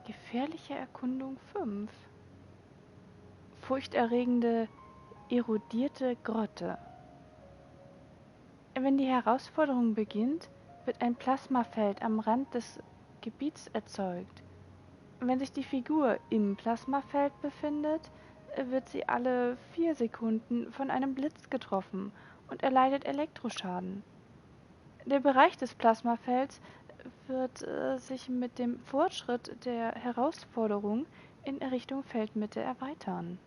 Gefährliche Erkundung 5. Furchterregende, erodierte Grotte. Wenn die Herausforderung beginnt, wird ein Plasmafeld am Rand des Gebiets erzeugt. Wenn sich die Figur im Plasmafeld befindet, wird sie alle 4 Sekunden von einem Blitz getroffen und erleidet Elektroschaden. Der Bereich des Plasmafelds wird sich mit dem Fortschritt der Herausforderung in Richtung Feldmitte erweitern.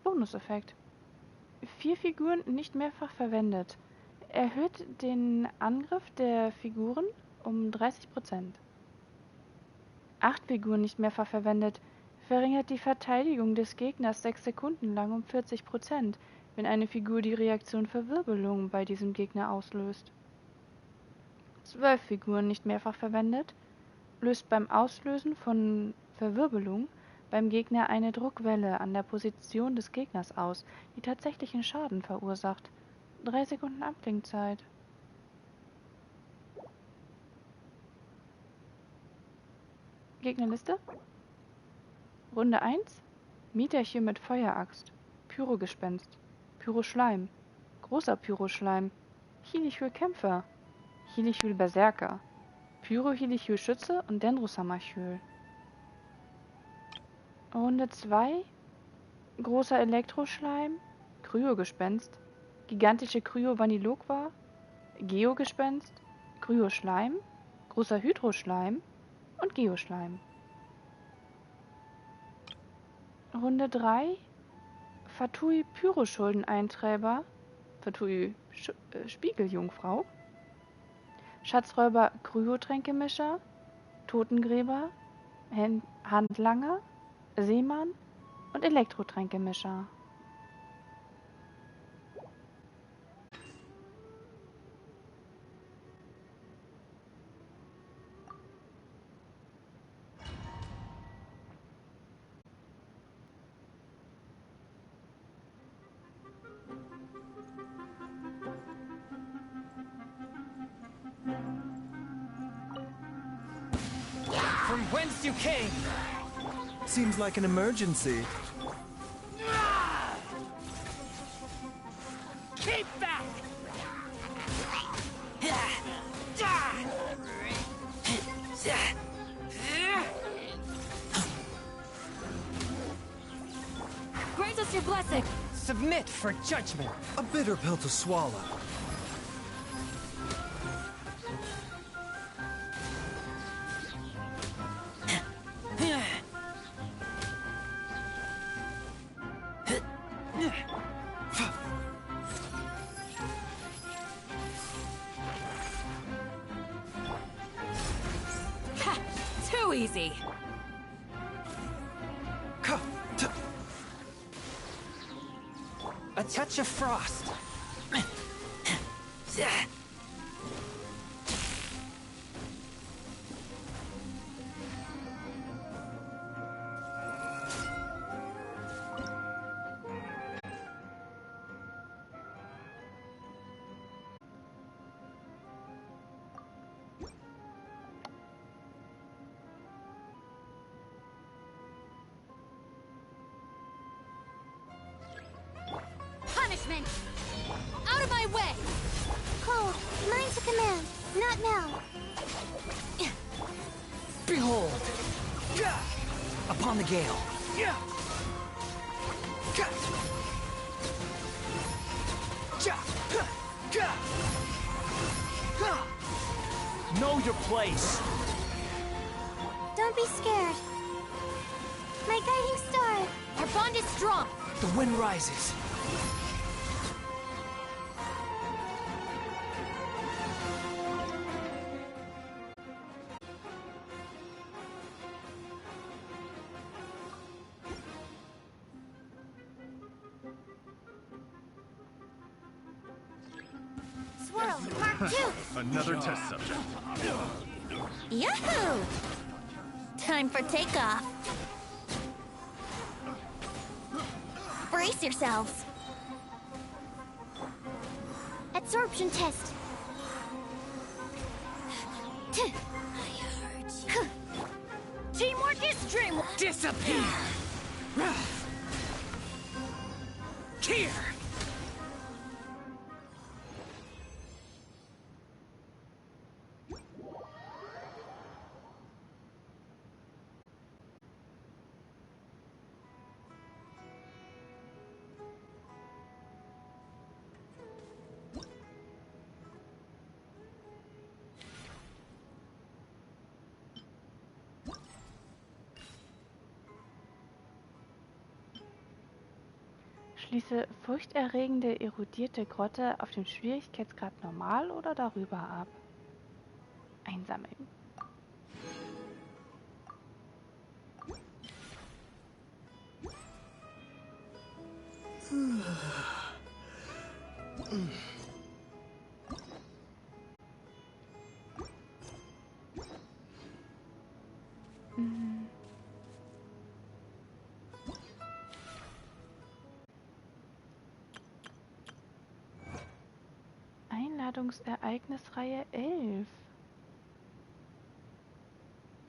Bonuseffekt. 4 Figuren nicht mehrfach verwendet. Erhöht den Angriff der Figuren um 30%. 8 Figuren nicht mehrfach verwendet. Verringert die Verteidigung des Gegners 6 Sekunden lang um 40%, wenn eine Figur die Reaktion Verwirbelung bei diesem Gegner auslöst. 12 Figuren nicht mehrfach verwendet. Löst beim Auslösen von Verwirbelung beim Gegner eine Druckwelle an der Position des Gegners aus, die tatsächlichen Schaden verursacht. 3 Sekunden Abklingzeit. Gegnerliste. Runde 1. Mieterchen mit Feueraxt. Pyrogespenst. Pyroschleim. Großer Pyroschleim. Hilichül Kämpfer. Hilichül Berserker. Pyrohilichül Schütze und Dendrosamachül. Runde 2. Großer Elektroschleim. Kryogespenst. Gigantische Kryo-Vanillokwa. Geogespenst. Kryoschleim. Großer Hydroschleim und Geoschleim. Runde 3. Fatui Pyroschuldeneintreiber. Fatui Spiegeljungfrau. Schatzräuber Kryotränkemischer. Totengräber. Handlanger. Seemann und Elektrotränkemischer. From whence you came? Seems like an emergency. Keep back! Grant us your blessing. Submit for judgment. A bitter pill to swallow. Too easy. A touch of frost. Punishment! Out of my way! Cold, mine to command, not now. Behold! Upon the gale. Know your place. Don't be scared. My guiding star. Our bond is strong. The wind rises. Swirl, mark Another test subject. Yahoo! Time for takeoff. Brace yourselves. Absorption test. Teamwork is dreamwork. Disappear! Here! Schließe furchterregende, erodierte Grotte auf dem Schwierigkeitsgrad normal oder darüber ab. Einsammeln. Einladungsereignisreihe 11.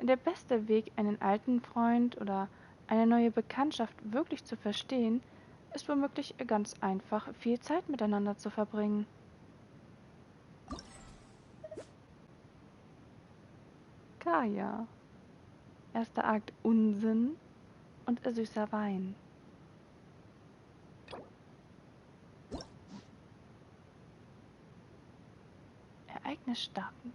Der beste Weg, einen alten Freund oder eine neue Bekanntschaft wirklich zu verstehen, ist womöglich ganz einfach, viel Zeit miteinander zu verbringen. Kaya. Erster Akt Unsinn und süßer Wein. Ereignis starten.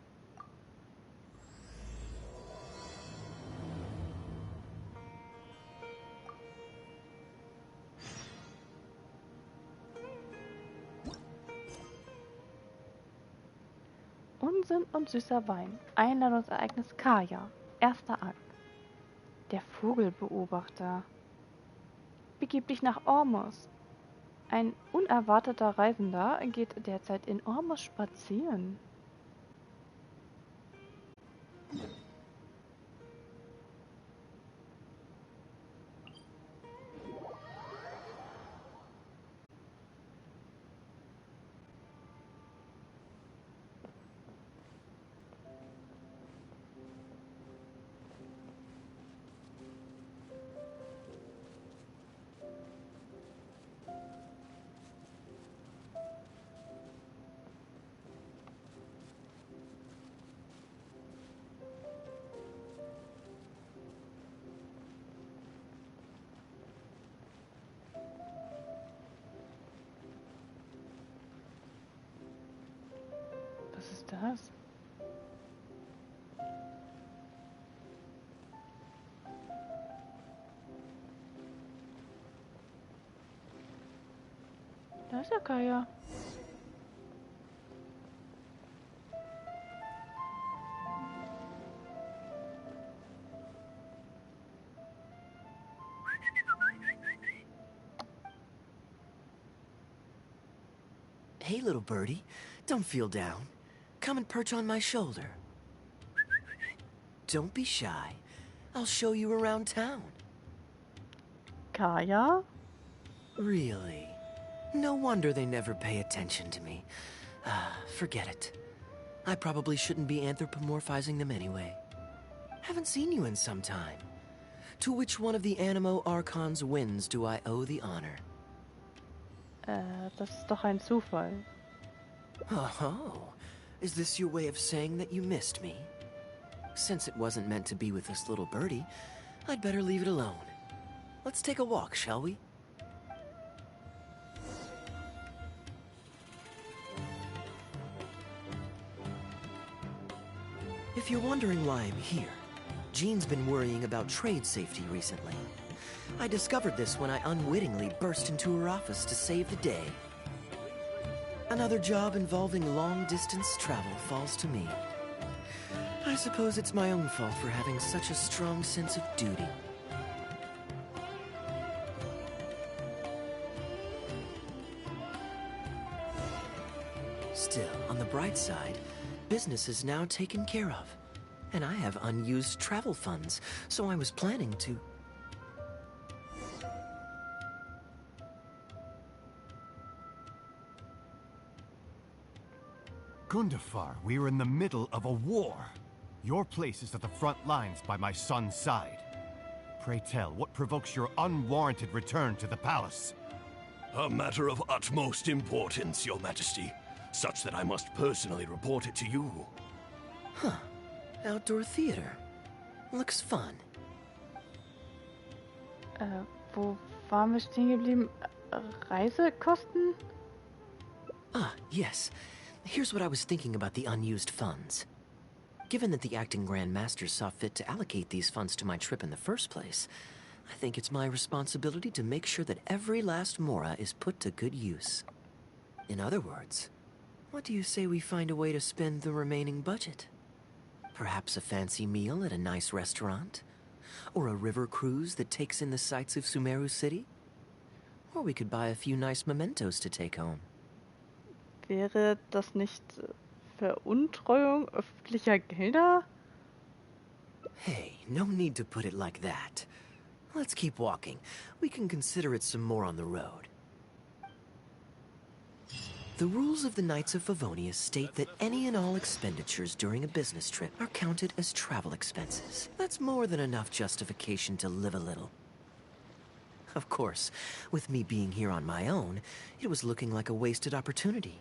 Unsinn und süßer Wein. Einladungsereignis Kaya. Erster Akt. Der Vogelbeobachter. Begib dich nach Ormus. Ein unerwarteter Reisender geht derzeit in Ormus spazieren. Was ist das? Da ist ja Kaya. Hey, little birdie, don't feel down. Come and perch on my shoulder. Don't be shy. I'll show you around town. Kaya? Really? No wonder they never pay attention to me. Forget it. I probably shouldn't be anthropomorphizing them anyway. Haven't seen you in some time. To which one of the Animo Archons wins do I owe the honor? Das ist doch ein Zufall. Oh, is this your way of saying that you missed me? Since it wasn't meant to be with this little birdie, I'd better leave it alone. Let's take a walk, shall we? If you're wondering why I'm here, Jean's been worrying about trade safety recently. I discovered this when I unwittingly burst into her office to save the day. Another job involving long-distance travel falls to me. I suppose it's my own fault for having such a strong sense of duty. Still, on the bright bright side, business is now taken care of. And I have unused travel funds, so I was planning to... Gundafar, we are in the middle of a war. Your place is at the front lines by my son's side. Pray tell, what provokes your unwarranted return to the palace? A matter of utmost importance, Your Majesty, such that I must personally report it to you. Huh. Outdoor theater. Looks fun. Wo waren wir stehen geblieben? Reisekosten? Ah, yes. Here's what I was thinking about the unused funds. Given that the acting Grand Master saw fit to allocate these funds to my trip in the first place, I think it's my responsibility to make sure that every last mora is put to good use. In other words, what do you say we find a way to spend the remaining budget? Perhaps a fancy meal at a nice restaurant? Or a river cruise that takes in the sights of Sumeru City? Or we could buy a few nice mementos to take home. Wäre das nicht Veruntreuung öffentlicher Gelder? Hey, no need to put it like that. Let's keep walking. We can consider it some more on the road. The rules of the Knights of Favonia state that any and all expenditures during a business trip are counted as travel expenses. That's more than enough justification to live a little. Of course, with me being here on my own, it was looking like a wasted opportunity.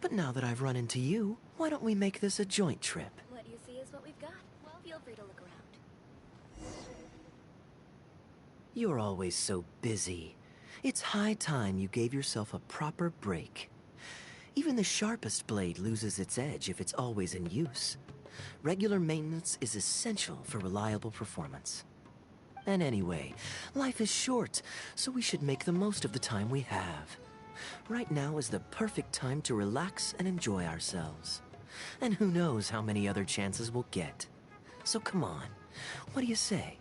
But now that I've run into you, why don't we make this a joint trip? What you see is what we've got. Well, feel free to look around. You're always so busy. It's high time you gave yourself a proper break. Even the sharpest blade loses its edge if it's always in use. Regular maintenance is essential for reliable performance. And anyway, life is short, so we should make the most of the time we have. Right now is the perfect time to relax and enjoy ourselves. And who knows how many other chances we'll get. So come on, what do you say?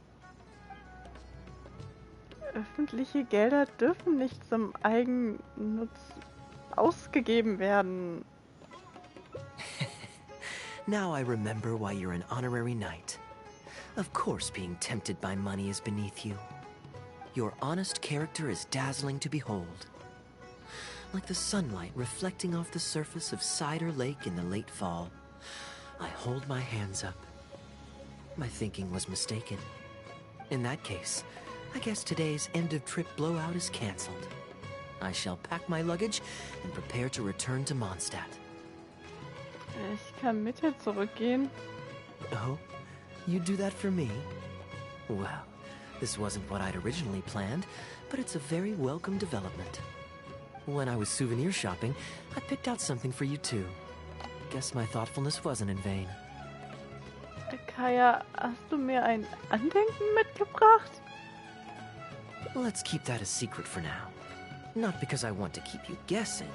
Öffentliche Gelder dürfen nicht zum Eigennutz ausgegeben werden. Now I remember why you're an honorary knight. Of course being tempted by money is beneath you. Your honest character is dazzling to behold. Like the sunlight reflecting off the surface of Cider Lake in the late fall, I hold my hands up. My thinking was mistaken. In that case, I guess today's end-of-trip blowout is cancelled. I shall pack my luggage and prepare to return to Mondstadt. Ich kann mit dir zurückgehen. Oh? You'd do that for me? Well, this wasn't what I'd originally planned, but it's a very welcome development. When I was souvenir shopping, I picked out something for you too. Guess my thoughtfulness wasn't in vain. Kaya, hast du mir ein Andenken mitgebracht? Let's keep that a secret for now. Not because I want to keep you guessing.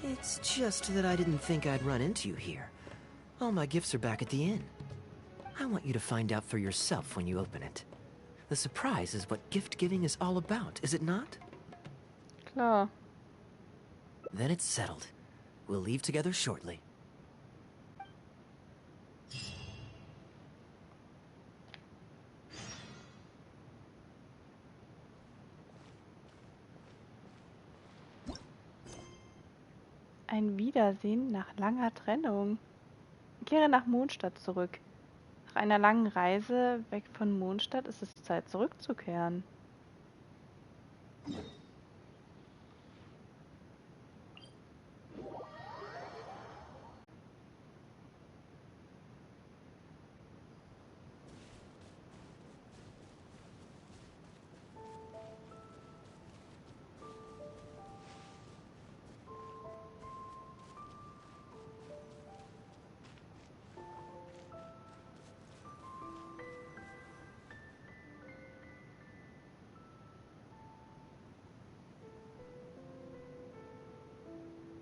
It's just that I didn't think I'd run into you here. All my gifts are back at the inn. I want you to find out for yourself when you open it. The surprise is what gift giving is all about, is it not? Klar. Then it's settled. We'll leave together shortly. Ein Wiedersehen nach langer Trennung. Kehre nach Mondstadt zurück. Nach einer langen Reise weg von Mondstadt ist es Zeit zurückzukehren.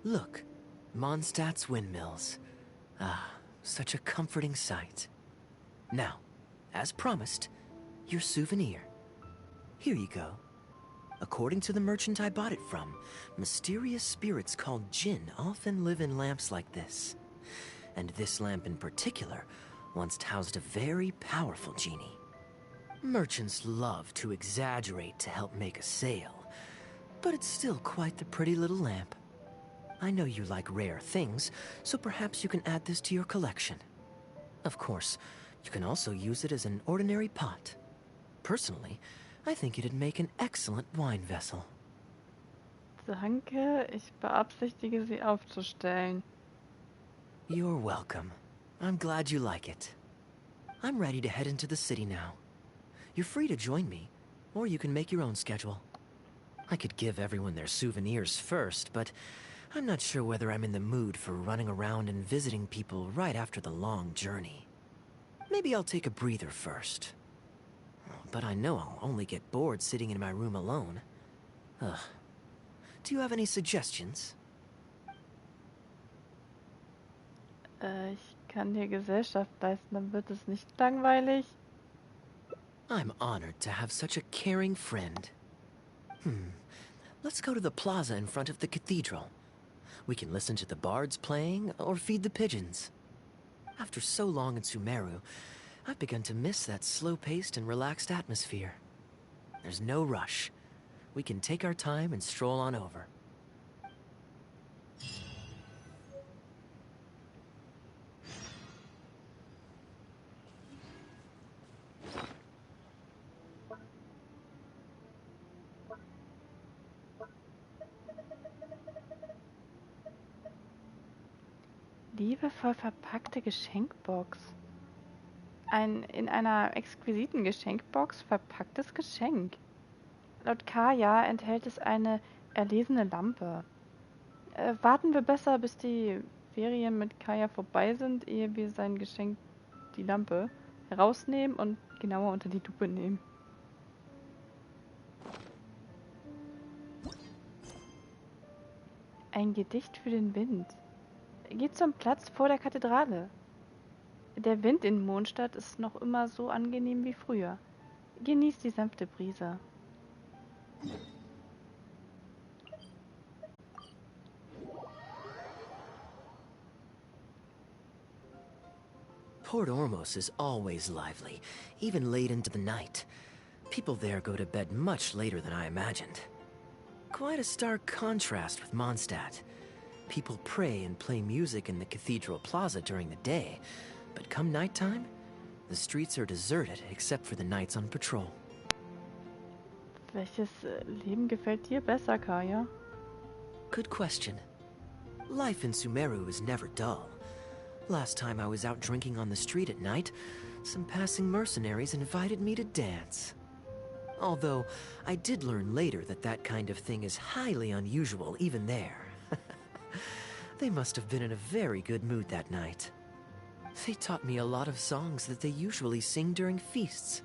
Look, Mondstadt's windmills. Ah, such a comforting sight. Now, as promised, your souvenir. Here you go. According to the merchant I bought it from, mysterious spirits called Jinn often live in lamps like this. And this lamp in particular once housed a very powerful genie. Merchants love to exaggerate to help make a sale, but it's still quite the pretty little lamp. I know you like rare things, so perhaps you can add this to your collection. Of course, you can also use it as an ordinary pot. Personally, I think it'd make an excellent wine vessel. Danke, ich beabsichtige sie aufzustellen. You're welcome. I'm glad you like it. I'm ready to head into the city now. You're free to join me, or you can make your own schedule. I could give everyone their souvenirs first, but I'm not sure whether I'm in the mood for running around and visiting people right after the long journey. Maybe I'll take a breather first. But I know I'll only get bored sitting in my room alone. Ugh. Do you have any suggestions? Ich kann dir Gesellschaft leisten, dann wird es nicht langweilig. I'm honored to have such a caring friend. Let's go to the plaza in front of the cathedral. We can listen to the bards playing or feed the pigeons. After so long in Sumeru, I've begun to miss that slow-paced and relaxed atmosphere. There's no rush. We can take our time and stroll on over. Liebevoll verpackte Geschenkbox. Ein in einer exquisiten Geschenkbox verpacktes Geschenk. Laut Kaya enthält es eine erlesene Lampe. Warten wir besser, bis die Ferien mit Kaya vorbei sind, ehe wir sein Geschenk, die Lampe, herausnehmen und genauer unter die Lupe nehmen. Ein Gedicht für den Wind. Geht zum Platz vor der Kathedrale. Der Wind in Mondstadt ist noch immer so angenehm wie früher. Genießt die sanfte Brise. Port Ormos is always lively, even late into the night. People there go to bed much later than I imagined. Quite a stark contrast with Mondstadt. People pray and play music in the cathedral plaza during the day, but come nighttime, the streets are deserted except for the knights on patrol. Welches Leben gefällt dir besser, Kaya? Good question. Life in Sumeru is never dull. Last time I was out drinking on the street at night, some passing mercenaries invited me to dance. Although, I did learn later that that kind of thing is highly unusual even there. They must have been in a very good mood that night. They taught me a lot of songs that they usually sing during feasts.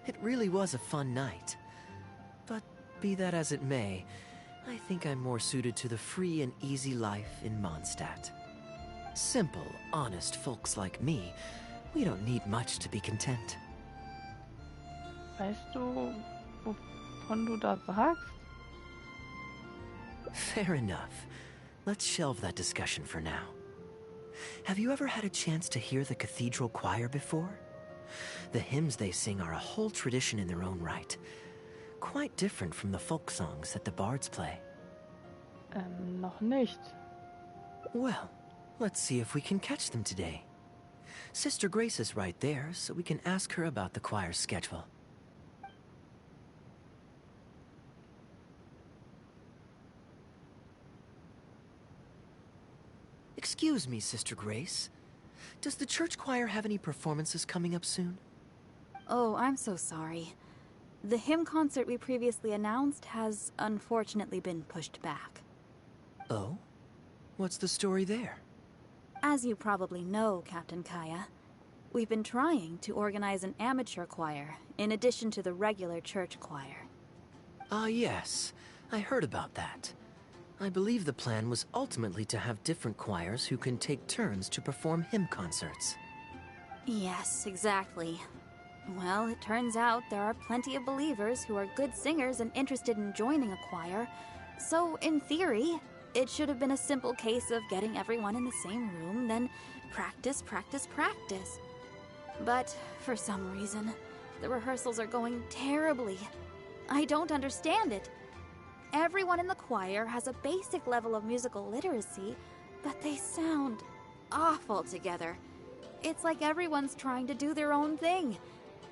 It really was a fun night. But be that as it may, I think I'm more suited to the free and easy life in Mondstadt. Simple, honest folks like me, we don't need much to be content. Weißt du, wovon du da sagst? Fair enough. Let's shelve that discussion for now. Have you ever had a chance to hear the cathedral choir before? The hymns they sing are a whole tradition in their own right. Quite different from the folk songs that the bards play. Noch nicht. Well, let's see if we can catch them today. Sister Grace is right there, so we can ask her about the choir's schedule. Excuse me, Sister Grace. Does the church choir have any performances coming up soon? Oh, I'm so sorry. The hymn concert we previously announced has unfortunately been pushed back. Oh? What's the story there? As you probably know, Captain Kaya, we've been trying to organize an amateur choir in addition to the regular church choir. Ah, yes. I heard about that. I believe the plan was ultimately to have different choirs who can take turns to perform hymn concerts. Yes, exactly. Well, it turns out there are plenty of believers who are good singers and interested in joining a choir. So, in theory, it should have been a simple case of getting everyone in the same room, then practice, practice, practice. But, for some reason, the rehearsals are going terribly. I don't understand it. Everyone in the choir has a basic level of musical literacy, but they sound awful together. It's like everyone's trying to do their own thing.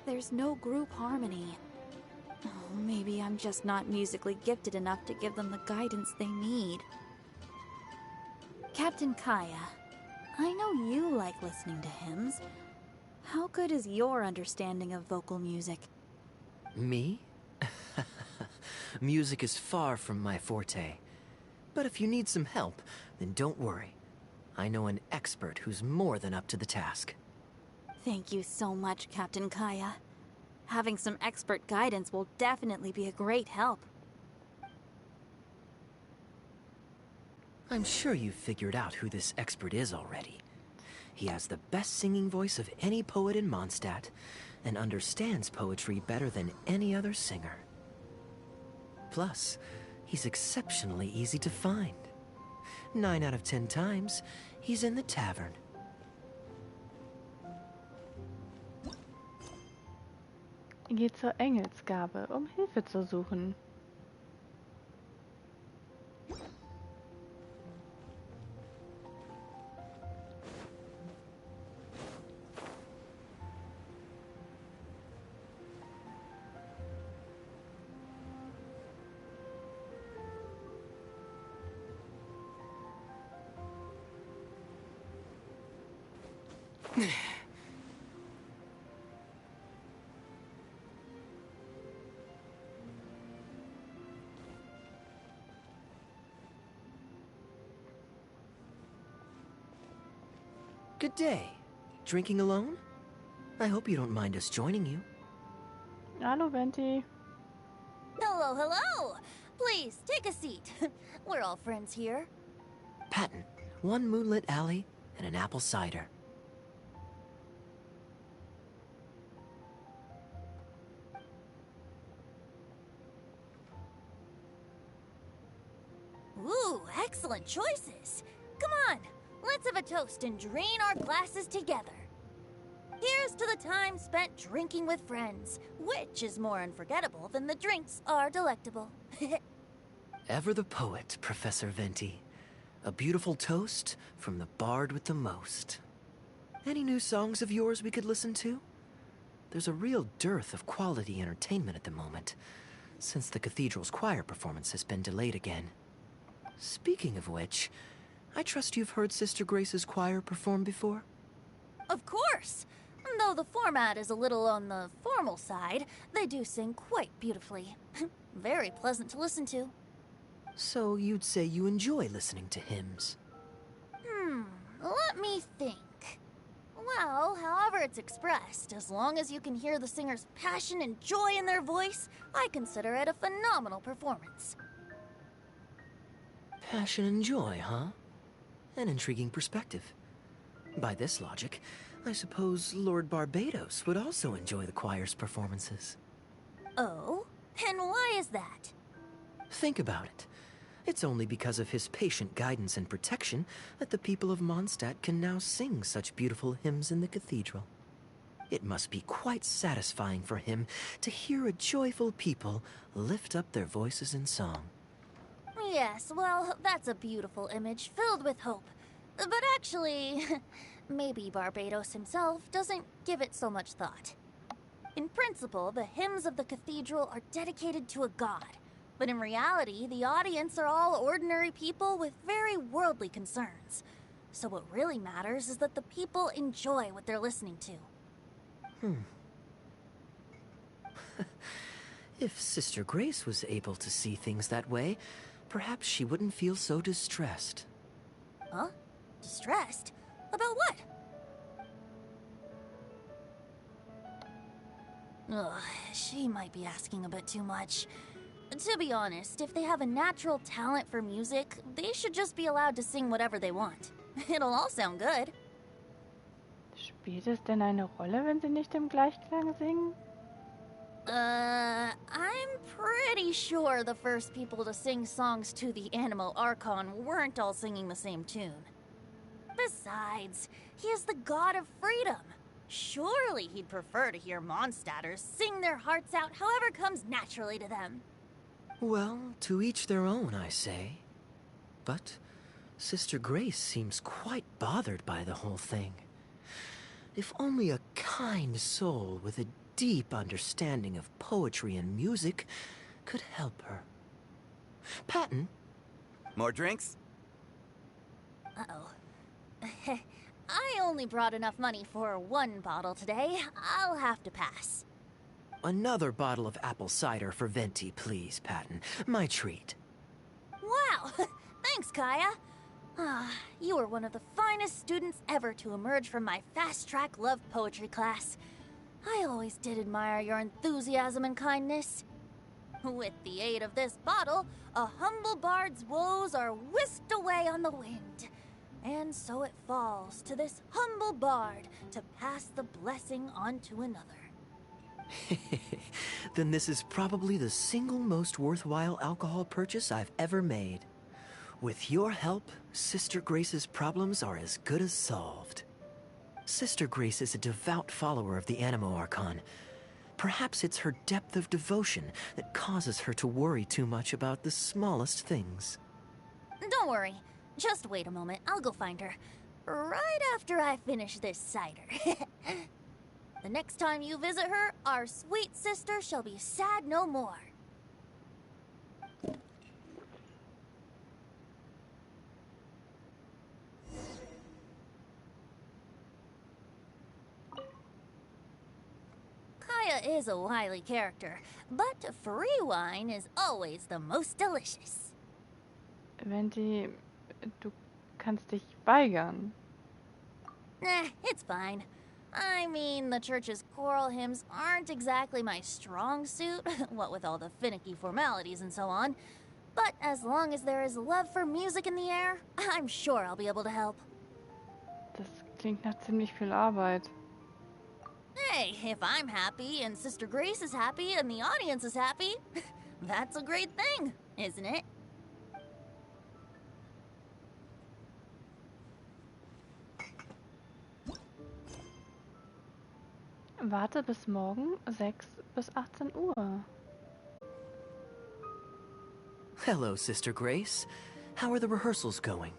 There's no group harmony. Oh, maybe I'm just not musically gifted enough to give them the guidance they need. Captain Kaya, I know you like listening to hymns. How good is your understanding of vocal music? Me? Music is far from my forte. But if you need some help, then don't worry. I know an expert who's more than up to the task. Thank you so much, Captain Kaya. Having some expert guidance will definitely be a great help. I'm sure you've figured out who this expert is already. He has the best singing voice of any poet in Mondstadt, and understands poetry better than any other singer. Plus, he's exceptionally easy to find. 9 out of 10 times, he's in the tavern. Geht zur Engelsgabe, um Hilfe zu suchen. Good day. Drinking alone? I hope you don't mind us joining you. Hallo, Venti. Hello, hello! Please, take a seat. We're all friends here. Patton, 1 moonlit alley and an apple cider. Ooh, excellent choices. Come on, let's have a toast and drain our glasses together. Here's to the time spent drinking with friends, which is more unforgettable than the drinks are delectable. Ever the poet, Professor Venti. A beautiful toast from the bard with the most. Any new songs of yours we could listen to? There's a real dearth of quality entertainment at the moment, since the cathedral's choir performance has been delayed again. Speaking of which, I trust you've heard Sister Grace's choir perform before? Of course! Though the format is a little on the formal side, they do sing quite beautifully. Very pleasant to listen to. So you'd say you enjoy listening to hymns? Let me think. Well, however it's expressed, as long as you can hear the singer's passion and joy in their voice, I consider it a phenomenal performance. Passion and joy, huh? An intriguing perspective. By this logic, I suppose Lord Barbados would also enjoy the choir's performances. Oh? And why is that? Think about it. It's only because of his patient guidance and protection that the people of Mondstadt can now sing such beautiful hymns in the cathedral. It must be quite satisfying for him to hear a joyful people lift up their voices in song. Yes, well, that's a beautiful image filled with hope. But actually, maybe Barbados himself doesn't give it so much thought. In principle, the hymns of the cathedral are dedicated to a god. But in reality, the audience are all ordinary people with very worldly concerns. So what really matters is that the people enjoy what they're listening to. If Sister Grace was able to see things that way, perhaps she wouldn't feel so distressed. Huh? Distressed? About what? Ugh, she might be asking a bit too much. To be honest, if they have a natural talent for music, they should just be allowed to sing whatever they want. It'll all sound good. Spielt es denn eine Rolle, wenn sie nicht im Gleichklang singen? I'm pretty sure the first people to sing songs to the Animo Archon weren't all singing the same tune. Besides, he is the god of freedom. Surely he'd prefer to hear Mondstadters sing their hearts out however comes naturally to them. Well, to each their own, I say. But Sister Grace seems quite bothered by the whole thing. If only a kind soul with a deep understanding of poetry and music could help her. Patton? More drinks? Uh-oh. I only brought enough money for one bottle today. I'll have to pass. Another bottle of apple cider for Venti, please, Patton. My treat. Wow! Thanks, Kaya. You were one of the finest students ever to emerge from my fast-track love poetry class. I always did admire your enthusiasm and kindness. With the aid of this bottle, a humble bard's woes are whisked away on the wind. And so it falls to this humble bard to pass the blessing on to another. Then this is probably the single most worthwhile alcohol purchase I've ever made. With your help, Sister Grace's problems are as good as solved. Sister Grace is a devout follower of the Animo Archon. Perhaps it's her depth of devotion that causes her to worry too much about the smallest things. Don't worry. Just wait a moment. I'll go find her. Right after I finish this cider. The next time you visit her, our sweet sister shall be sad no more. Kaya is a wily character, but free wine is always the most delicious. Venti, du kannst dich weigern. Nah, it's fine. I mean, the church's choral hymns aren't exactly my strong suit, what with all the finicky formalities and so on. But as long as there is love for music in the air, I'm sure I'll be able to help. Das klingt nach ziemlich viel Arbeit. Hey, if I'm happy and Sister Grace is happy and the audience is happy, that's a great thing, isn't it? Warte bis morgen 6 bis 18 Uhr. Hello, Sister Grace. How are the rehearsals going?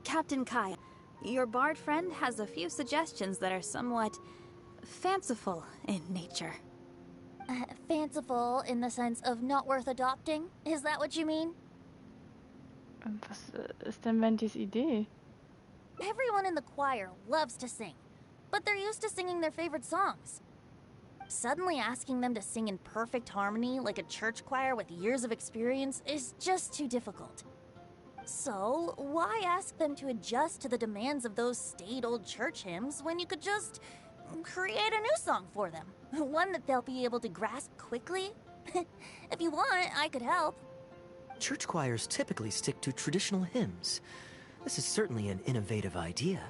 Captain Kaya, your bard friend has a few suggestions that are somewhat fanciful in nature. Fanciful in the sense of not worth adopting? Is that what you mean? Was ist denn Ventis Idee? Everyone in the choir loves to sing, but they're used to singing their favorite songs. Suddenly asking them to sing in perfect harmony like a church choir with years of experience is just too difficult. So, why ask them to adjust to the demands of those staid old church hymns when you could just create a new song for them? One that they'll be able to grasp quickly? If you want, I could help. Church choirs typically stick to traditional hymns. This is certainly an innovative idea.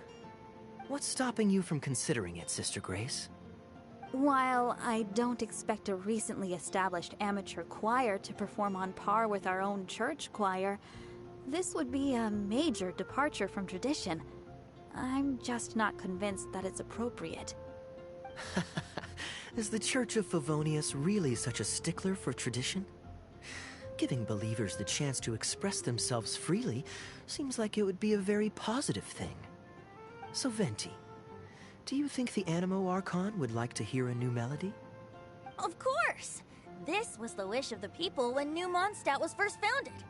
What's stopping you from considering it, Sister Grace? While I don't expect a recently established amateur choir to perform on par with our own church choir, this would be a major departure from tradition. I'm just not convinced that it's appropriate. Is the Church of Favonius really such a stickler for tradition? Giving believers the chance to express themselves freely seems like it would be a very positive thing. So, Venti, do you think the Animo Archon would like to hear a new melody? Of course! This was the wish of the people when New Mondstadt was first founded.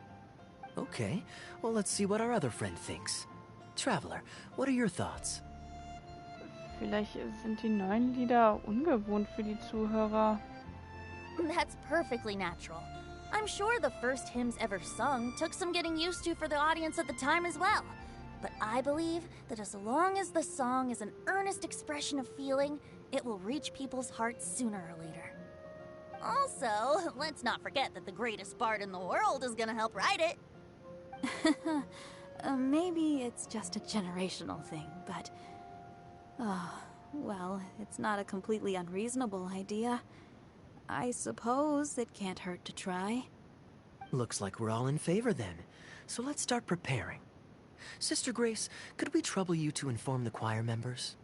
Okay, well, let's see what our other friend thinks. Traveler, what are your thoughts? Vielleicht sind die neuen Lieder ungewohnt für die Zuhörer. That's perfectly natural. I'm sure the first hymns ever sung took some getting used to for the audience at the time as well. But I believe that as long as the song is an earnest expression of feeling, it will reach people's hearts sooner or later. Also, let's not forget that the greatest bard in the world is gonna help write it. Maybe it's just a generational thing, but Oh, well, it's not a completely unreasonable idea. I suppose it can't hurt to try. Looks like we're all in favor then. So let's start preparing. Sister Grace, could we trouble you to inform the choir members?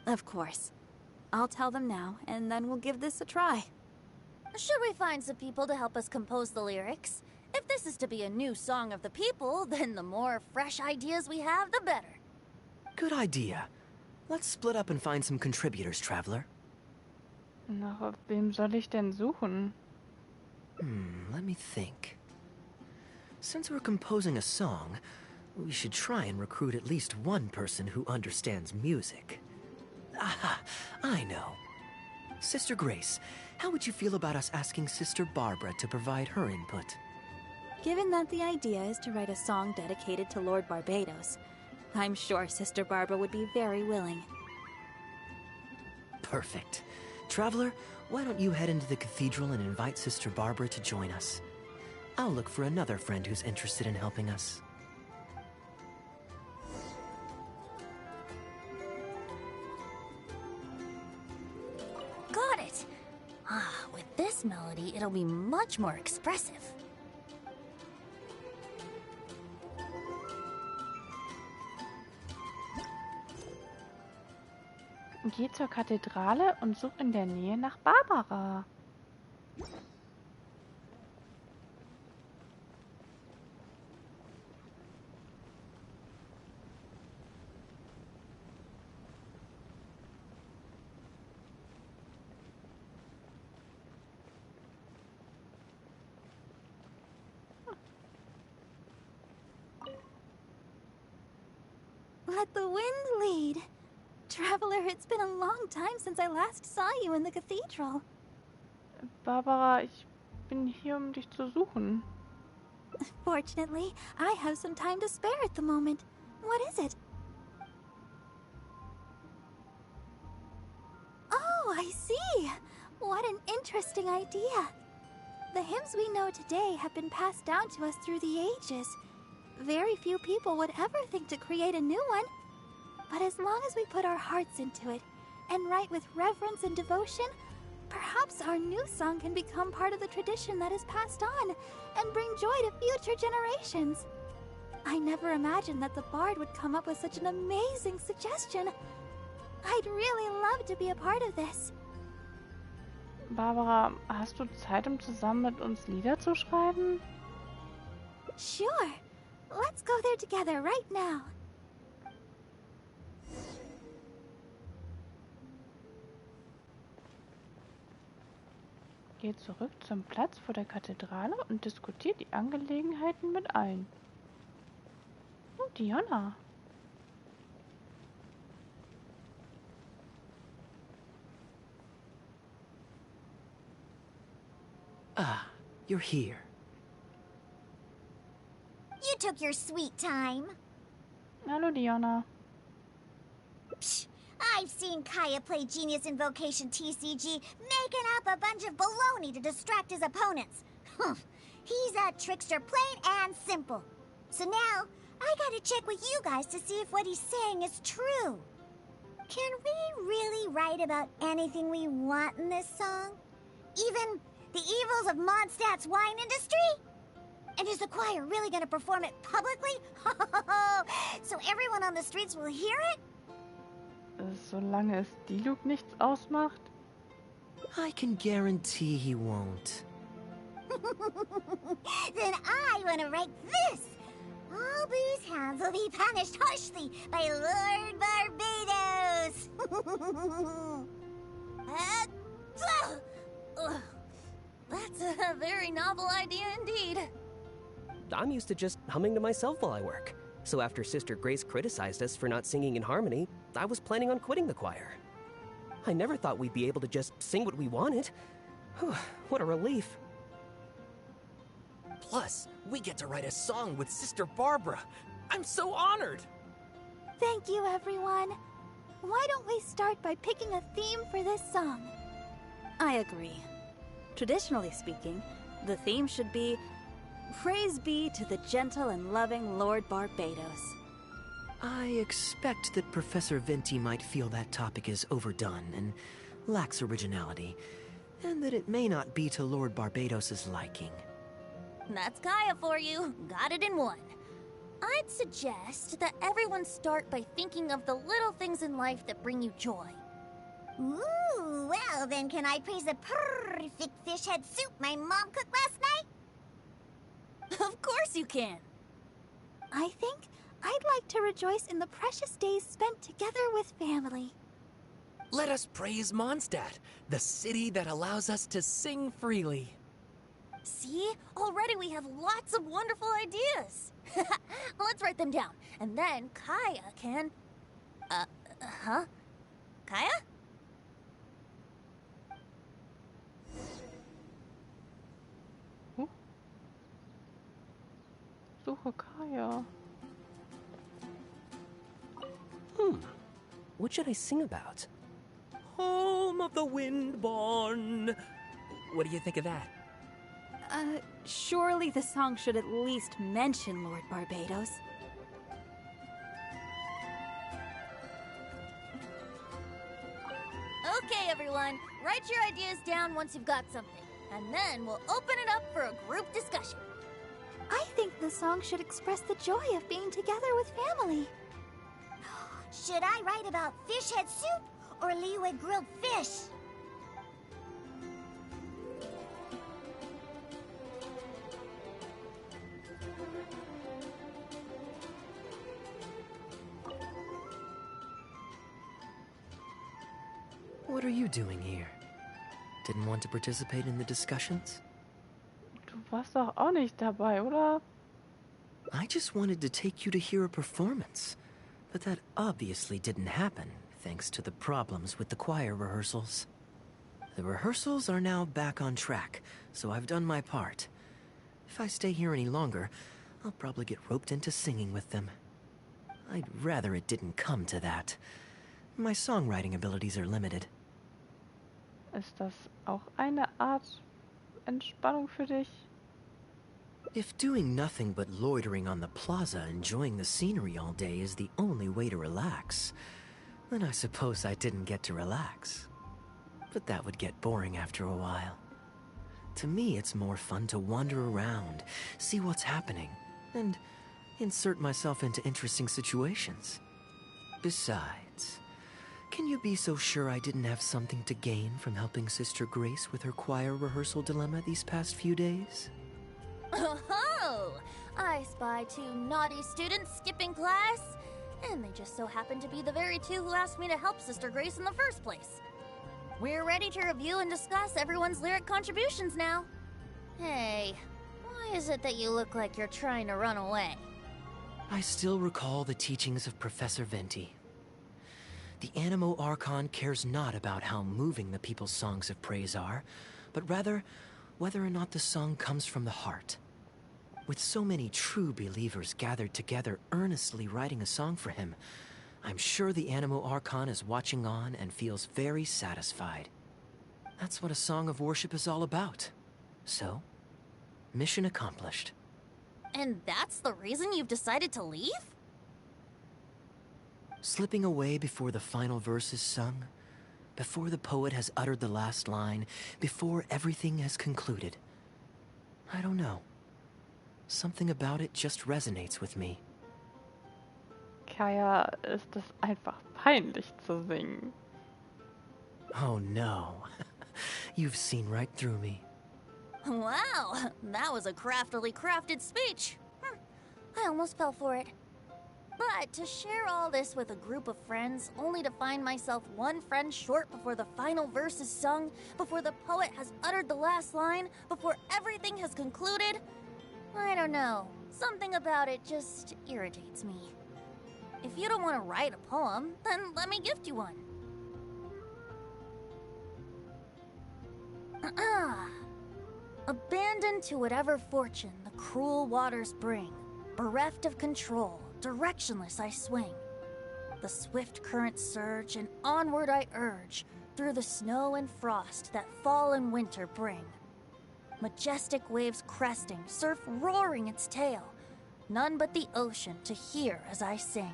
Of course. I'll tell them now, and then we'll give this a try. Should we find some people to help us compose the lyrics? If this is to be a new song of the people, then the more fresh ideas we have, the better. Good idea. Let's split up and find some contributors, Traveler. Nach wem soll ich denn suchen? Let me think. Since we're composing a song, we should try and recruit at least one person who understands music. Aha, I know. Sister Grace, how would you feel about us asking Sister Barbara to provide her input? Given that the idea is to write a song dedicated to Lord Barbados, I'm sure Sister Barbara would be very willing. Perfect. Traveler, why don't you head into the cathedral and invite Sister Barbara to join us? I'll look for another friend who's interested in helping us. Got it! With this melody, it'll be much more expressive. Geh zur Kathedrale und such in der Nähe nach Barbara. Let the wind lead. Traveler, it's been a long time since I last saw you in the cathedral. Barbara, ich bin hier, um dich zu suchen. Fortunately, I have some time to spare at the moment. What is it? Oh, I see. What an interesting idea. The hymns we know today have been passed down to us through the ages. Very few people would ever think to create a new one. But as long as we put our hearts into it and write with reverence and devotion, perhaps our new song can become part of the tradition that is passed on and bring joy to future generations. I never imagined that the Bard would come up with such an amazing suggestion. I'd really love to be a part of this. Barbara, hast du Zeit, um zusammen mit uns Lieder zu schreiben? Sure. Let's go there together right now. Geh zurück zum Platz vor der Kathedrale und diskutiert die Angelegenheiten mit allen. Oh, Diana. Ah, you're here. You took your sweet time. Hallo, Diana. Psh, I've seen Kaya play Genius Invocation TCG, making up a bunch of baloney to distract his opponents. He's a trickster, plain and simple. So now, I gotta check with you guys to see if what he's saying is true. Can we really write about anything we want in this song? Even the evils of Mondstadt's wine industry? And is the choir really gonna perform it publicly? So everyone on the streets will hear it? Solange es Diluc nichts ausmacht. I can guarantee he won't. Then I want to write this. All booze hounds will be punished harshly by Lord Barbados. That's a very novel idea indeed. I'm used to just humming to myself while I work. So after Sister Grace criticized us for not singing in harmony, I was planning on quitting the choir. I never thought we'd be able to just sing what we wanted. What a relief. Plus, we get to write a song with Sister Barbara. I'm so honored! Thank you, everyone. Why don't we start by picking a theme for this song? I agree. Traditionally speaking, the theme should be Praise be to the gentle and loving Lord Barbados. I expect that Professor Venti might feel that topic is overdone and lacks originality, and that it may not be to Lord Barbados' liking. That's Kaya for you. Got it in one. I'd suggest that everyone start by thinking of the little things in life that bring you joy. Ooh, well then can I praise the perfect fish head soup my mom cooked last night? Of course you can. I think I'd like to rejoice in the precious days spent together with family. Let us praise Mondstadt, the city that allows us to sing freely. See? Already we have lots of wonderful ideas. Let's write them down, and then Kaya can... Kaya? Suche Kaya. What should I sing about? Home of the Windborn. What do you think of that? Surely the song should at least mention Lord Barbados. Okay, everyone. Write your ideas down once you've got something, and then we'll open it up for a group discussion. I think the song should express the joy of being together with family. Should I write about fish head soup or Leeway grilled fish? What are you doing here? Didn't want to participate in the discussions? Du warst doch auch nicht dabei, oder? I just wanted to take you to hear a performance. But that obviously didn't happen, thanks to the problems with the choir rehearsals. The rehearsals are now back on track, so I've done my part. If I stay here any longer, I'll probably get roped into singing with them. I'd rather it didn't come to that. My songwriting abilities are limited. Ist das auch eine Art Entspannung für dich? If doing nothing but loitering on the plaza enjoying the scenery all day is the only way to relax, then I suppose I didn't get to relax. But that would get boring after a while. To me, it's more fun to wander around, see what's happening, and insert myself into interesting situations. Besides, can you be so sure I didn't have something to gain from helping Sister Grace with her choir rehearsal dilemma these past few days? Oh, I spy two naughty students skipping class, and they just so happen to be the very two who asked me to help Sister Grace in the first place. We're ready to review and discuss everyone's lyric contributions now. Hey, why is it that you look like you're trying to run away? I still recall the teachings of Professor Venti. The Animo Archon cares not about how moving the people's songs of praise are, but rather whether or not the song comes from the heart. With so many true believers gathered together earnestly writing a song for him, I'm sure the Animo Archon is watching on and feels very satisfied. That's what a song of worship is all about. So, mission accomplished. And that's the reason you've decided to leave? Slipping away before the final verse is sung, before the poet has uttered the last line, before everything has concluded. I don't know. Something about it just resonates with me. Kaya ist es einfach peinlich zu singen. Oh no. You've seen right through me. Wow, that was a craftily crafted speech. I almost fell for it. But to share all this with a group of friends, only to find myself one friend short before the final verse is sung, before the poet has uttered the last line, before everything has concluded, I don't know. Something about it just irritates me. If you don't want to write a poem, then let me gift you one. Abandoned to whatever fortune the cruel waters bring, bereft of control, directionless I swing. The swift currents surge, and onward I urge, through the snow and frost that fall and winter bring. Majestic waves cresting, surf roaring its tail, none but the ocean to hear as I sing.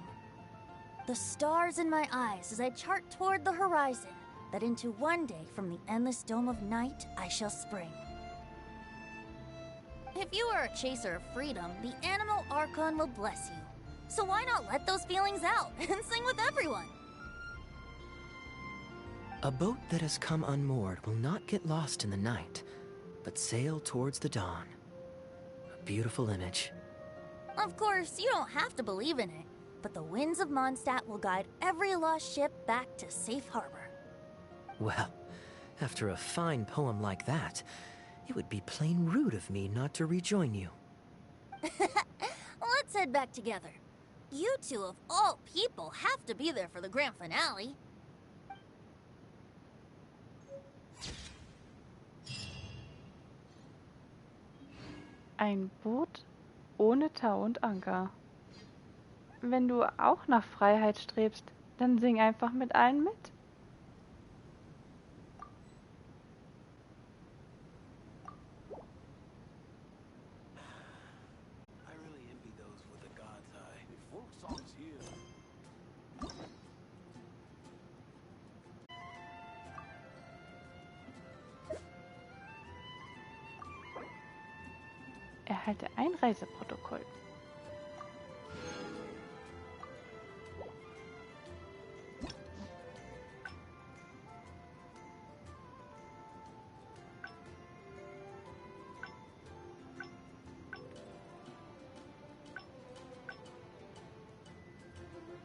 The stars in my eyes as I chart toward the horizon, that into one day from the endless dome of night I shall spring. If you are a chaser of freedom, the animal Archon will bless you. So why not let those feelings out and sing with everyone? A boat that has come unmoored will not get lost in the night, but sail towards the dawn. A beautiful image. Of course, you don't have to believe in it, but the winds of Mondstadt will guide every lost ship back to safe harbor. Well, after a fine poem like that, it would be plain rude of me not to rejoin you. Let's head back together. You two, of all people, have to be there for the grand finale. Ein Boot ohne Tau und Anker. Wenn du auch nach Freiheit strebst, dann sing einfach mit allen mit. Erhalte ein Reiseprotokoll.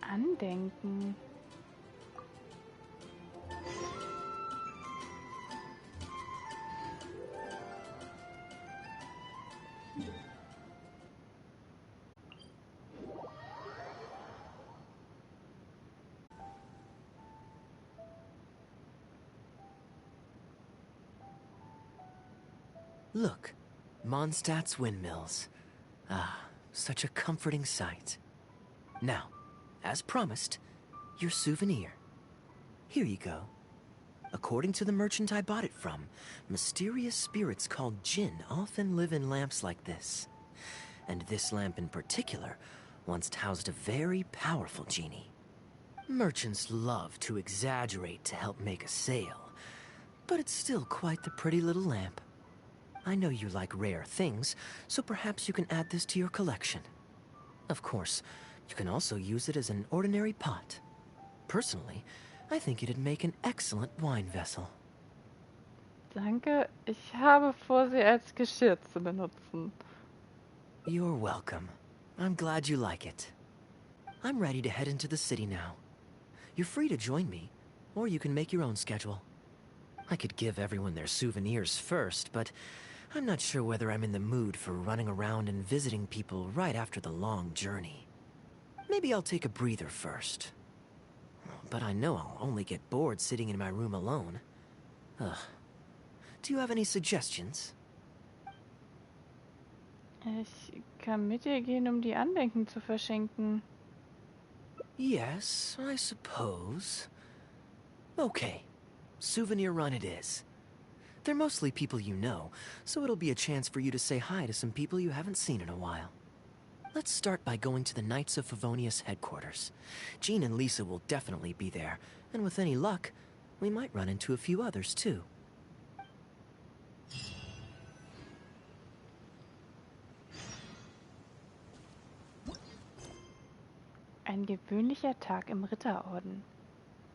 Andenken. Look, Mondstadt's windmills. Ah, such a comforting sight. Now, as promised, your souvenir. Here you go. According to the merchant I bought it from, mysterious spirits called Jinn often live in lamps like this. And this lamp in particular once housed a very powerful genie. Merchants love to exaggerate to help make a sale, but it's still quite the pretty little lamp. I know you like rare things, so perhaps you can add this to your collection. Of course, you can also use it as an ordinary pot. Personally, I think it'd make an excellent wine vessel. Danke, ich habe vor, sie als Geschirr zu benutzen. You're welcome. I'm glad you like it. I'm ready to head into the city now. You're free to join me, or you can make your own schedule. I could give everyone their souvenirs first, but I'm not sure whether I'm in the mood for running around and visiting people right after the long journey. Maybe I'll take a breather first. But I know I'll only get bored sitting in my room alone. Ugh. Do you have any suggestions? Ich kann mit dir gehen, um die Andenken zu verschenken. Yes, I suppose. Okay, souvenir run it is. They're mostly people you know, so it'll be a chance for you to say hi to some people you haven't seen in a while. Let's start by going to the Knights of Favonius headquarters. Jean and Lisa will definitely be there, and with any luck, we might run into a few others too. Ein gewöhnlicher Tag im Ritterorden.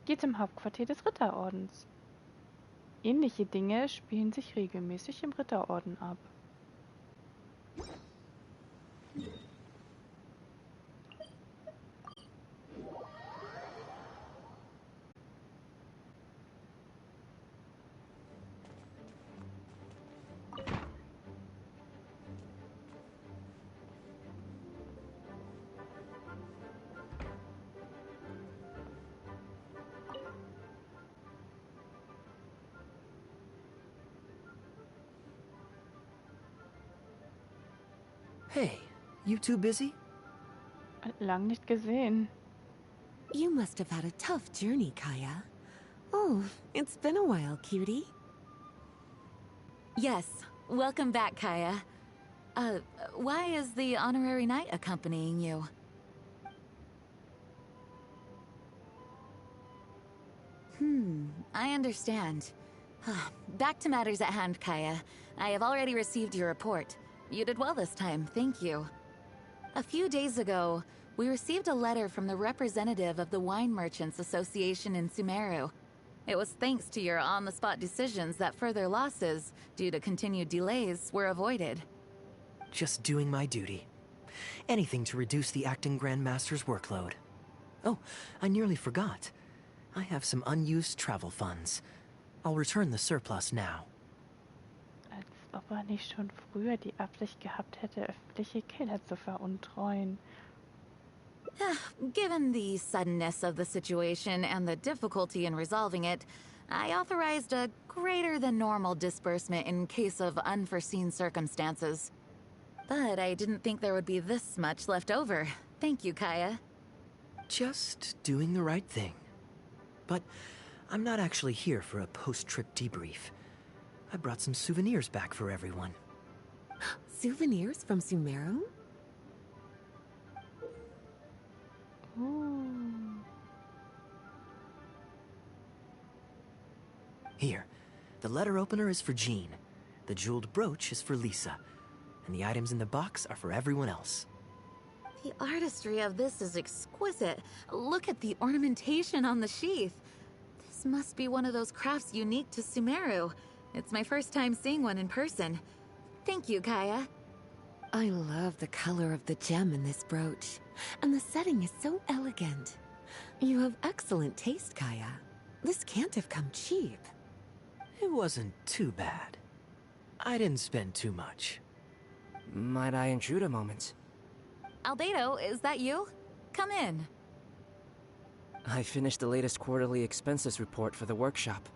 Geh zum Hauptquartier des Ritterordens. Ähnliche Dinge spielen sich regelmäßig im Ritterorden ab. Hey, you two busy? Lang nicht gesehen. You must have had a tough journey, Kaya. Oh, it's been a while, cutie. Yes, welcome back, Kaya. Why is the honorary knight accompanying you? I understand. Back to matters at hand, Kaya. I have already received your report. You did well this time, thank you. A few days ago, we received a letter from the representative of the Wine Merchants Association in Sumeru. It was thanks to your on-the-spot decisions that further losses, due to continued delays, were avoided. Just doing my duty. Anything to reduce the acting Grandmaster's workload. Oh, I nearly forgot. I have some unused travel funds. I'll return the surplus now. Als ob er nicht schon früher die Absicht gehabt hätte, öffentliche Kinder zu veruntreuen. Given the suddenness of the situation and the difficulty in resolving it, I authorized a greater than normal disbursement in case of unforeseen circumstances. But I didn't think there would be this much left over. Thank you, Kaya. Just doing the right thing. But I'm not actually here for a post-trip debrief. I brought some souvenirs back for everyone. Souvenirs from Sumeru? Ooh. Here, the letter opener is for Jean. The jeweled brooch is for Lisa. And the items in the box are for everyone else. The artistry of this is exquisite. Look at the ornamentation on the sheath. This must be one of those crafts unique to Sumeru. It's my first time seeing one in person. Thank you, Kaya. I love the color of the gem in this brooch. And the setting is so elegant. You have excellent taste, Kaya. This can't have come cheap. It wasn't too bad. I didn't spend too much. Might I intrude a moment? Albedo, is that you? Come in. I finished the latest quarterly expenses report for the workshop.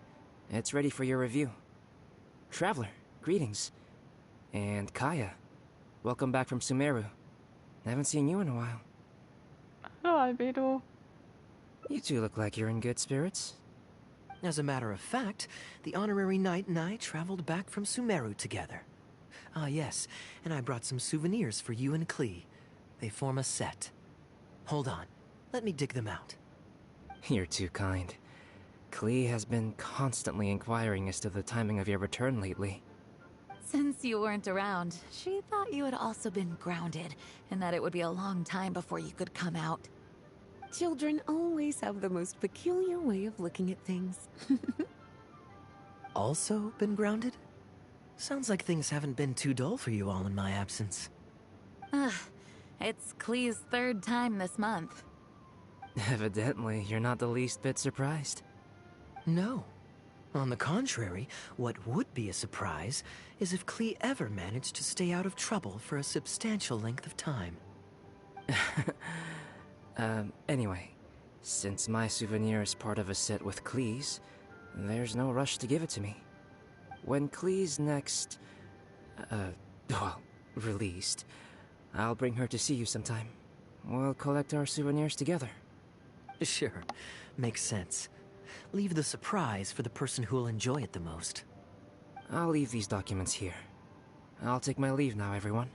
It's ready for your review. Traveler, greetings. And Kaya, welcome back from Sumeru. I haven't seen you in a while. Hello, Albedo. You two look like you're in good spirits. As a matter of fact, the honorary knight and I traveled back from Sumeru together. Ah, yes, and I brought some souvenirs for you and Klee. They form a set. Hold on, let me dig them out. You're too kind. Klee has been constantly inquiring as to the timing of your return lately. Since you weren't around, she thought you had also been grounded, and that it would be a long time before you could come out. Children always have the most peculiar way of looking at things. Also been grounded? Sounds like things haven't been too dull for you all in my absence. It's Klee's third time this month. Evidently, you're not the least bit surprised. No. On the contrary, what would be a surprise is if Klee ever managed to stay out of trouble for a substantial length of time. Anyway, since my souvenir is part of a set with Klee's, there's no rush to give it to me. When Klee's next, released, I'll bring her to see you sometime. We'll collect our souvenirs together. Sure, makes sense. Leave the surprise for the person who'll enjoy it the most. I'll leave these documents here. I'll take my leave now, everyone.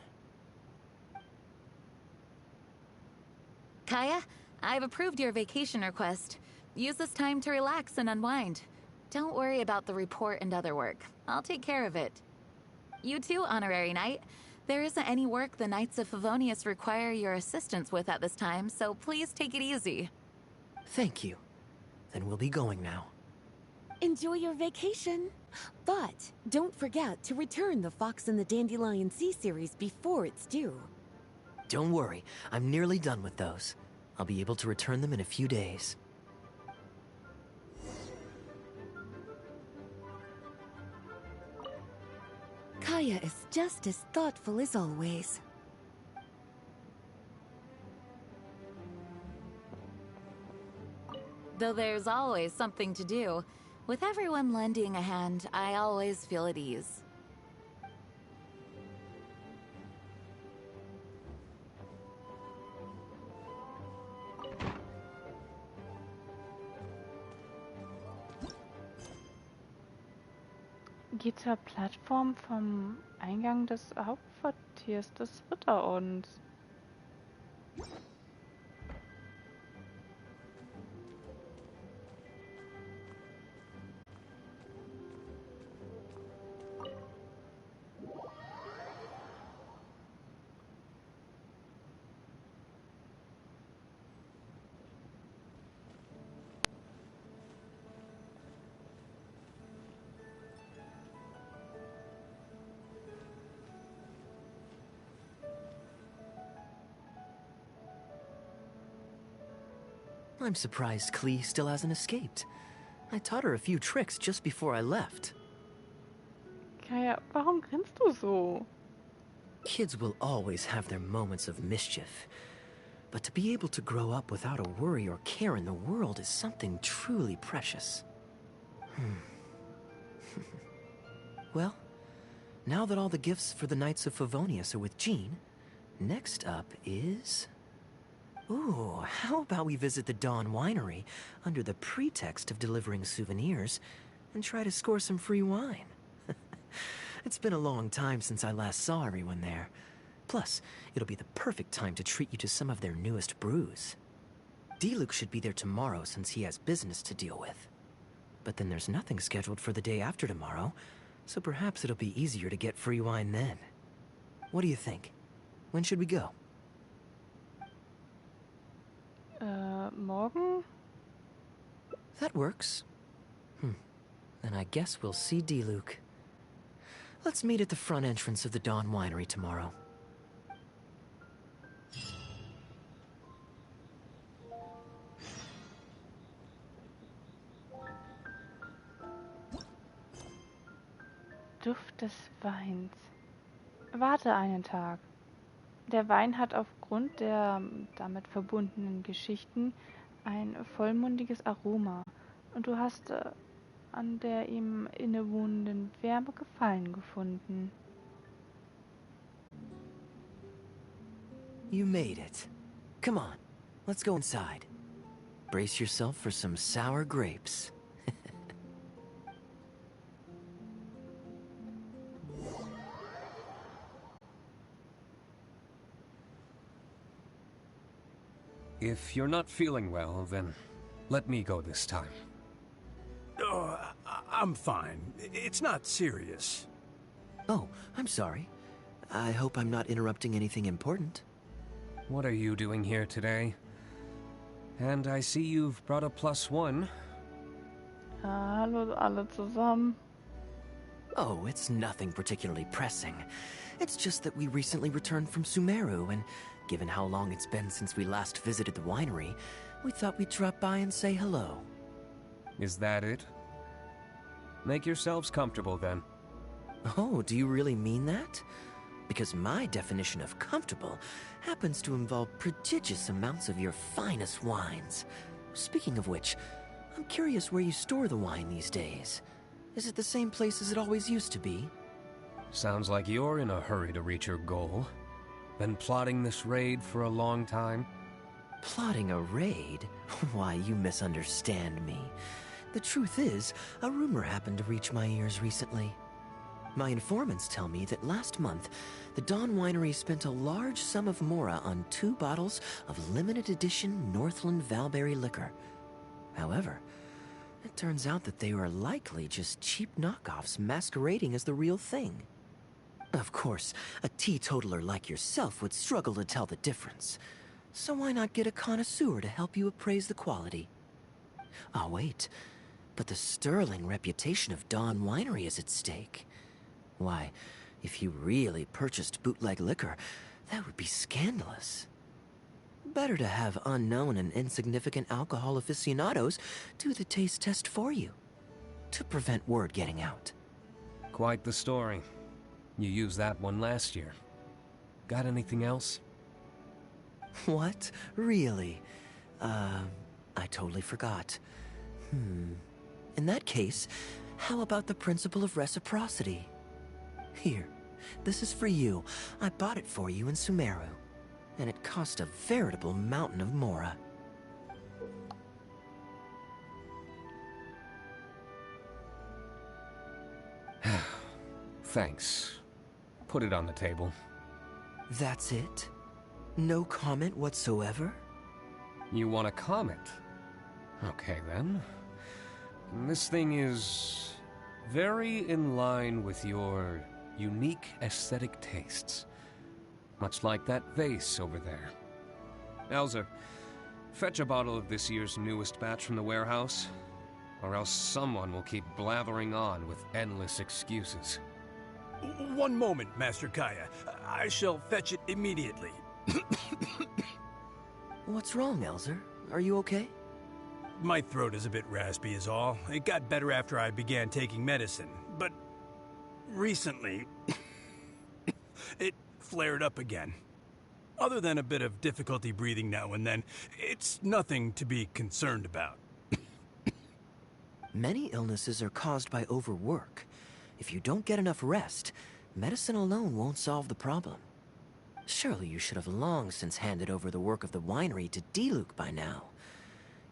Kaya, I've approved your vacation request. Use this time to relax and unwind. Don't worry about the report and other work. I'll take care of it. You too, Honorary Knight. There isn't any work the Knights of Favonius require your assistance with at this time, so please take it easy. Thank you. Then we'll be going now. Enjoy your vacation. But don't forget to return the Fox and the Dandelion Sea series before it's due. Don't worry, I'm nearly done with those. I'll be able to return them in a few days. Kaya is just as thoughtful as always. Though there's always something to do, with everyone lending a hand, I always feel at ease. Geht zur Plattform vom Eingang des Hauptquartiers des Ritterordens. I'm surprised Klee still hasn't escaped. I taught her a few tricks just before I left. Kaya, warum grinst du so? Kids will always have their moments of mischief. But to be able to grow up without a worry or care in the world is something truly precious. Well, now that all the gifts for the Knights of Favonius are with Jean, next up is... Ooh, how about we visit the Dawn Winery under the pretext of delivering souvenirs and try to score some free wine? It's been a long time since I last saw everyone there. Plus, it'll be the perfect time to treat you to some of their newest brews. D-Luke should be there tomorrow since he has business to deal with. But then there's nothing scheduled for the day after tomorrow, so perhaps it'll be easier to get free wine then. What do you think? When should we go? Morgen? That works. Then I guess we'll see D-Luke. Let's meet at the front entrance of the Dawn Winery tomorrow. Duft des Weins. Warte einen Tag. Der Wein hat aufgrund der damit verbundenen Geschichten ein vollmundiges Aroma und du hast an der ihm innewohnenden Wärme Gefallen gefunden. You made it. Come on, let's go inside. Brace yourself for some sour grapes. If you're not feeling well, then let me go this time. Oh, I'm fine. It's not serious. Oh, I'm sorry. I hope I'm not interrupting anything important. What are you doing here today? And I see you've brought a +1. Hallo alle zusammen. Oh, it's nothing particularly pressing. It's just that we recently returned from Sumeru, and given how long it's been since we last visited the winery, we thought we'd drop by and say hello. Is that it? Make yourselves comfortable, then. Oh, do you really mean that? Because my definition of comfortable happens to involve prodigious amounts of your finest wines. Speaking of which, I'm curious where you store the wine these days. Is it the same place as it always used to be? Sounds like you're in a hurry to reach your goal. Been plotting this raid for a long time? Plotting a raid? Why, you misunderstand me. The truth is, a rumor happened to reach my ears recently. My informants tell me that last month, the Dawn Winery spent a large sum of mora on 2 bottles of limited edition Northland Valberry liquor. However, it turns out that they were likely just cheap knockoffs masquerading as the real thing. Of course, a teetotaler like yourself would struggle to tell the difference. So why not get a connoisseur to help you appraise the quality? Ah, wait. But the sterling reputation of Dawn Winery is at stake. Why, if you really purchased bootleg liquor, that would be scandalous. Better to have unknown and insignificant alcohol aficionados do the taste test for you, to prevent word getting out. Quite the story. You used that one last year. Got anything else? What? Really? I totally forgot. In that case, how about the principle of reciprocity? Here, this is for you. I bought it for you in Sumeru, and it cost a veritable mountain of mora. Thanks. Put it on the table. That's it? No comment whatsoever? You want a comment? Okay, then. This thing is very in line with your unique aesthetic tastes. Much like that vase over there. Elza, fetch a bottle of this year's newest batch from the warehouse, or else someone will keep blathering on with endless excuses. One moment, Master Kaya. I shall fetch it immediately. What's wrong, Elzer? Are you okay? My throat is a bit raspy is all. It got better after I began taking medicine, but recently it flared up again. Other than a bit of difficulty breathing now and then, it's nothing to be concerned about. Many illnesses are caused by overwork. If you don't get enough rest, medicine alone won't solve the problem. Surely you should have long since handed over the work of the winery to Diluc by now.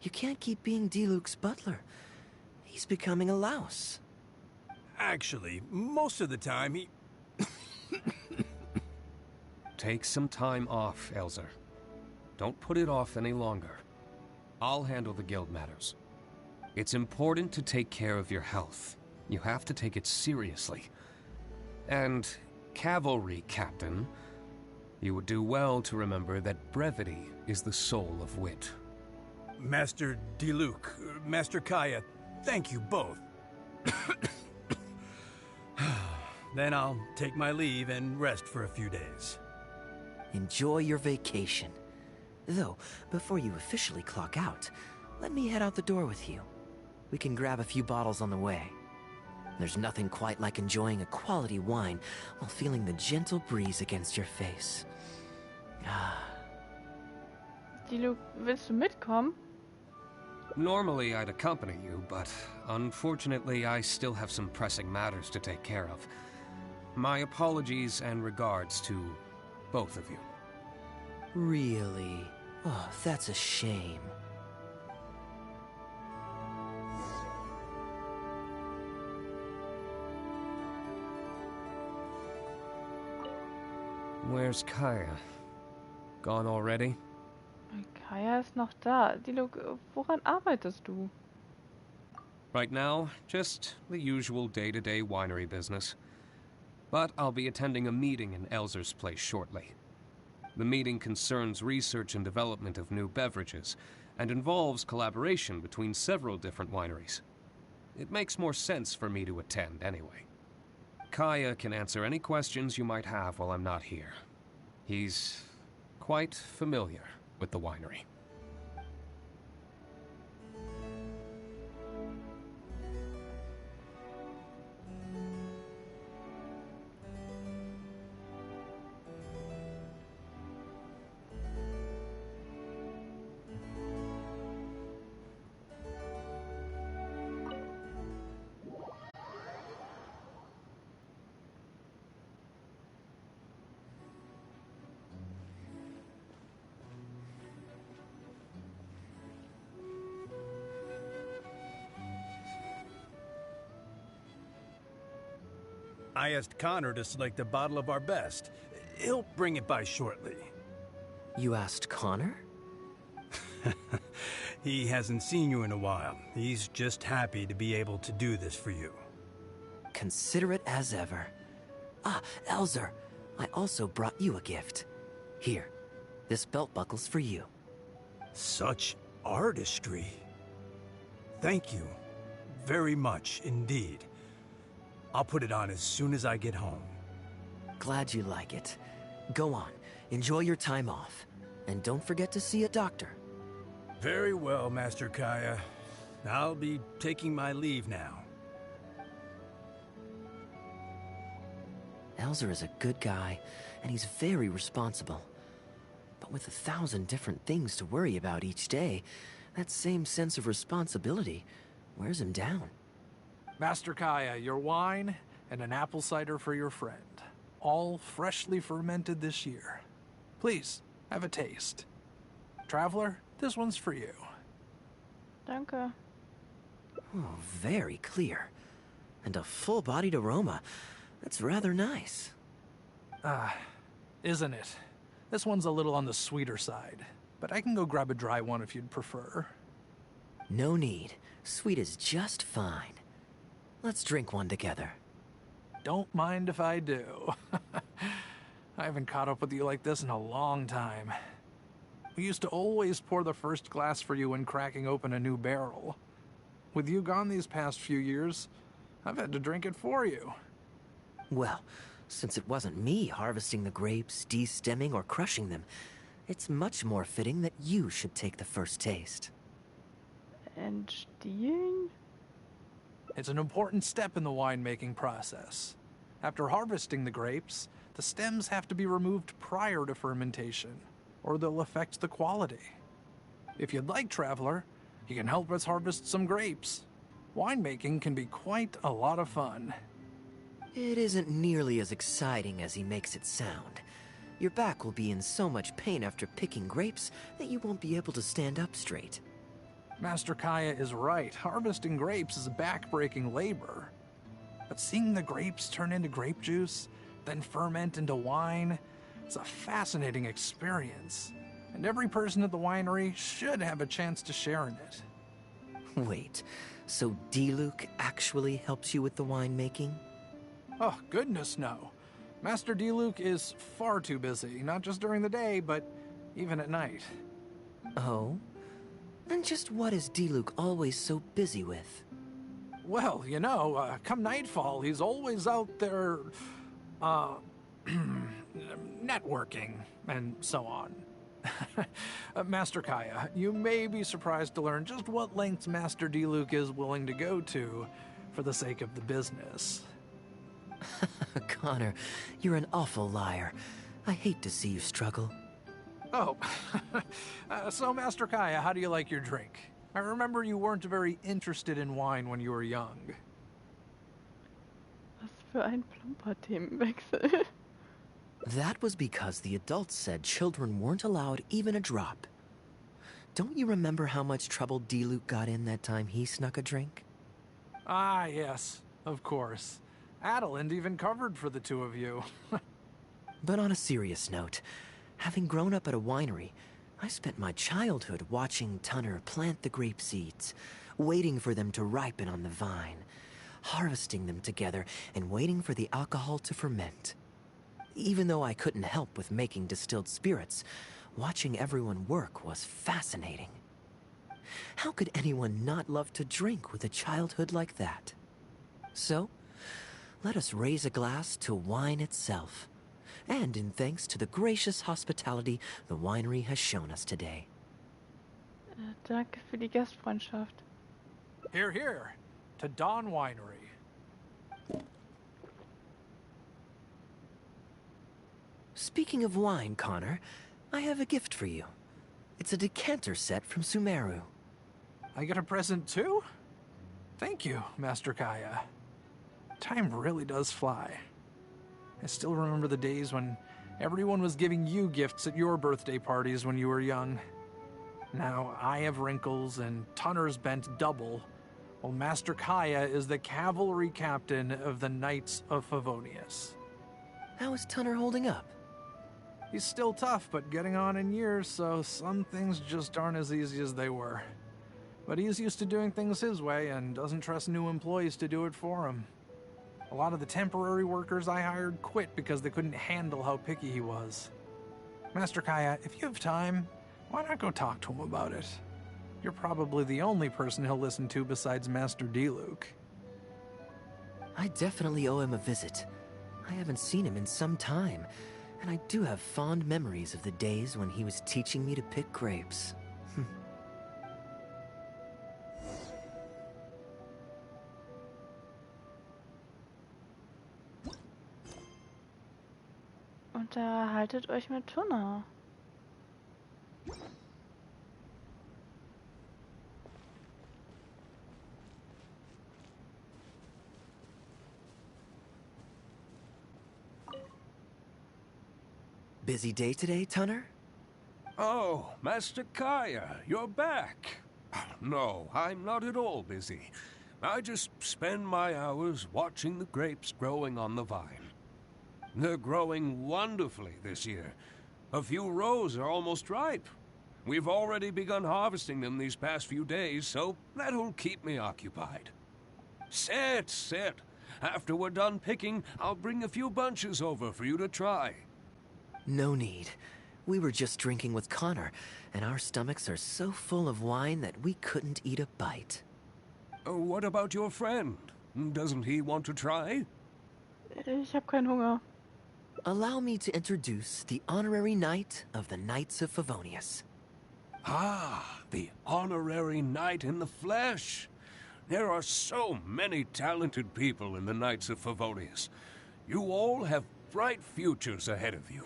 You can't keep being Diluc's butler. He's becoming a louse. Actually, most of the time he... Take some time off, Elzer. Don't put it off any longer. I'll handle the guild matters. It's important to take care of your health. You have to take it seriously. And, cavalry captain, you would do well to remember that brevity is the soul of wit. Master Diluc, Master Kaya, thank you both. Then I'll take my leave and rest for a few days. Enjoy your vacation. Though, before you officially clock out, let me head out the door with you. We can grab a few bottles on the way. There's nothing quite like enjoying a quality wine while feeling the gentle breeze against your face. Diluc, willst du mitkommen? Normally I'd accompany you, but unfortunately I still have some pressing matters to take care of. My apologies and regards to both of you. Really? Oh, that's a shame. Where's Kaya? Gone already? Kaya ist noch da. Diluc, woran arbeitest du? Right now, just the usual day-to-day winery business. But I'll be attending a meeting in Elzer's place shortly. The meeting concerns research and development of new beverages, and involves collaboration between several different wineries. It makes more sense for me to attend anyway. Kaya can answer any questions you might have while I'm not here. He's quite familiar with the winery. I asked Connor to select a bottle of our best. He'll bring it by shortly. You asked Connor? He hasn't seen you in a while. He's just happy to be able to do this for you. Considerate as ever. Ah, Elzer, I also brought you a gift. Here, this belt buckle's for you. Such artistry. Thank you very much indeed. I'll put it on as soon as I get home. Glad you like it. Go on, enjoy your time off. And don't forget to see a doctor. Very well, Master Kaya. I'll be taking my leave now. Elzer is a good guy, and he's very responsible. But with 1,000 different things to worry about each day, that same sense of responsibility wears him down. Master Kaya, your wine and an apple cider for your friend. All freshly fermented this year. Please, have a taste. Traveler, this one's for you. Danke. Oh, very clear. And a full-bodied aroma. That's rather nice. Isn't it? This one's a little on the sweeter side, but I can go grab a dry one if you'd prefer. No need. Sweet is just fine. Let's drink one together. Don't mind if I do. I haven't caught up with you like this in a long time. We used to always pour the first glass for you when cracking open a new barrel. With you gone these past few years, I've had to drink it for you. Well, since it wasn't me harvesting the grapes, de-stemming, or crushing them, it's much more fitting that you should take the first taste. Entstielen? It's an important step in the winemaking process. After harvesting the grapes, the stems have to be removed prior to fermentation, or they'll affect the quality. If you'd like, Traveler, you can help us harvest some grapes. Winemaking can be quite a lot of fun. It isn't nearly as exciting as he makes it sound. Your back will be in so much pain after picking grapes that you won't be able to stand up straight. Master Kaya is right. Harvesting grapes is back-breaking labor. But seeing the grapes turn into grape juice, then ferment into wine, it's a fascinating experience. And every person at the winery should have a chance to share in it. Wait, so Diluc actually helps you with the winemaking? Oh, goodness no. Master Diluc is far too busy, not just during the day, but even at night. Oh? And just what is Diluc always so busy with? Well, you know, come nightfall, he's always out there, networking, and so on. Master Kaya, you may be surprised to learn just what lengths Master Diluc is willing to go to for the sake of the business. Connor, you're an awful liar. I hate to see you struggle. Oh, so Master Kaya, how do you like your drink? I remember you weren't very interested in wine when you were young. Was für ein plumper Themenwechsel. That was because the adults said children weren't allowed even a drop. Don't you remember how much trouble Diluc got in that time he snuck a drink? Ah, yes, of course. Adeline even covered for the two of you. But on a serious note, having grown up at a winery, I spent my childhood watching Tunner plant the grape seeds, waiting for them to ripen on the vine, harvesting them together, and waiting for the alcohol to ferment. Even though I couldn't help with making distilled spirits, watching everyone work was fascinating. How could anyone not love to drink with a childhood like that? So, let us raise a glass to wine itself, and in thanks to the gracious hospitality the winery has shown us today. Danke für die Gastfreundschaft. Here, here, to Dawn Winery. Speaking of wine, Connor, I have a gift for you. It's a decanter set from Sumeru. I get a present too? Thank you, Master Kaya. Time really does fly. I still remember the days when everyone was giving you gifts at your birthday parties when you were young. Now I have wrinkles and Tunner's bent double, while Master Kaya is the cavalry captain of the Knights of Favonius. How is Tunner holding up? He's still tough, but getting on in years, so some things just aren't as easy as they were. But he's used to doing things his way and doesn't trust new employees to do it for him. A lot of the temporary workers I hired quit because they couldn't handle how picky he was. Master Kaya, if you have time, why not go talk to him about it? You're probably the only person he'll listen to besides Master Diluc. I definitely owe him a visit. I haven't seen him in some time, and I do have fond memories of the days when he was teaching me to pick grapes. Unterhaltet euch mit Tunner. Busy day today, Tunner? Oh, Master Kaya, you're back. No, I'm not at all busy. I just spend my hours watching the grapes growing on the vine. They're growing wonderfully this year. A few rows are almost ripe. We've already begun harvesting them these past few days, so that'll keep me occupied. Sit, sit. After we're done picking, I'll bring a few bunches over for you to try. No need. We were just drinking with Connor, and our stomachs are so full of wine that we couldn't eat a bite. What about your friend? Doesn't he want to try? Ich hab keinen Hunger. Allow me to introduce the honorary knight of the Knights of Favonius. Ah, the honorary knight in the flesh. There are so many talented people in the Knights of Favonius. You all have bright futures ahead of you.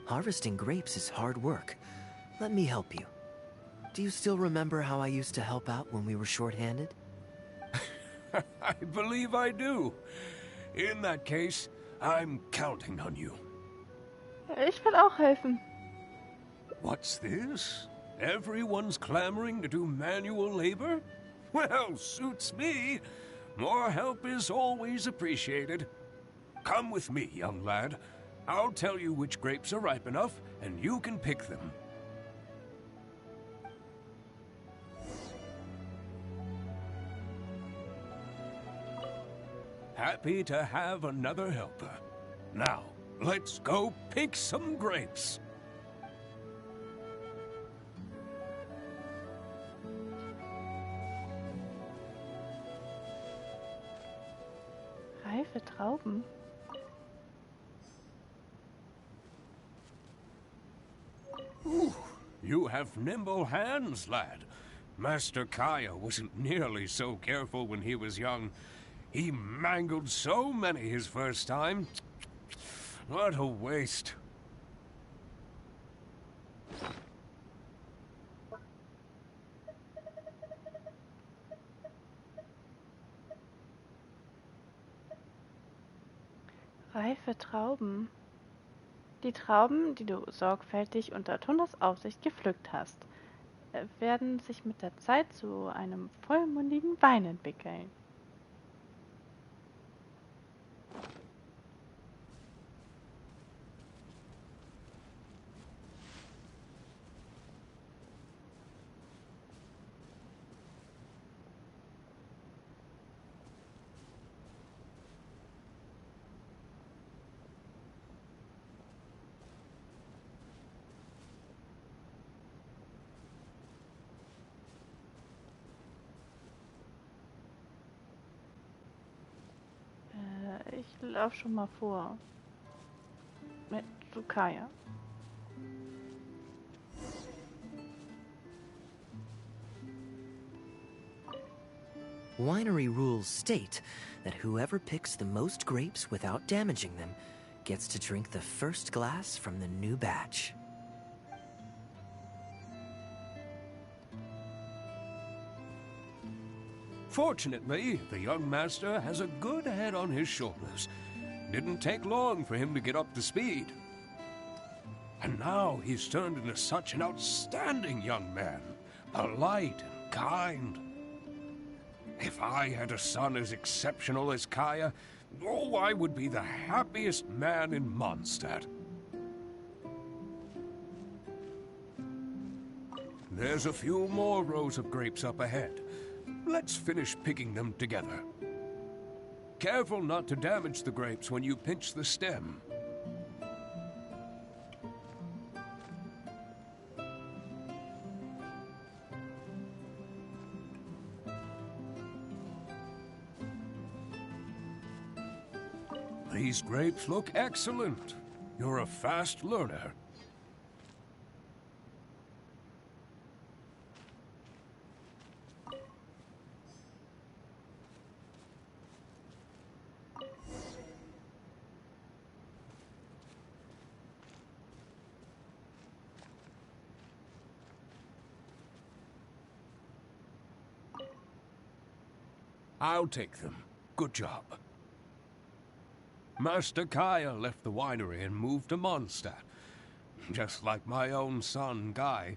Harvesting grapes is hard work. Let me help you. Do you still remember how I used to help out when we were short-handed? I believe I do. In that case, I'm counting on you. Ich will auch helfen. What's this? Everyone's clamoring to do manual labor? Well, suits me. More help is always appreciated. Come with me, young lad. I'll tell you which grapes are ripe enough, and you can pick them. Happy to have another helper. Now, let's go pick some grapes. Reife Trauben. Ooh, you have nimble hands, lad. Master Kaya wasn't nearly so careful when he was young. He mangled so many his first time. What a waste. Reife Trauben. Die Trauben, die du sorgfältig unter Tunners Aufsicht gepflückt hast, werden sich mit der Zeit zu einem vollmundigen Wein entwickeln. Ich laufe schon mal vor. Mit Kaya. Winery rules state that whoever picks the most grapes without damaging them gets to drink the first glass from the new batch. Fortunately, the young master has a good head on his shoulders. Didn't take long for him to get up to speed. And now he's turned into such an outstanding young man, polite and kind. If I had a son as exceptional as Kaya, oh, I would be the happiest man in Mondstadt. There's a few more rows of grapes up ahead. Let's finish picking them together. Careful not to damage the grapes when you pinch the stem. These grapes look excellent. You're a fast learner. I'll take them. Good job. Master Kaya left the winery and moved to Mondstadt. Just like my own son, Guy.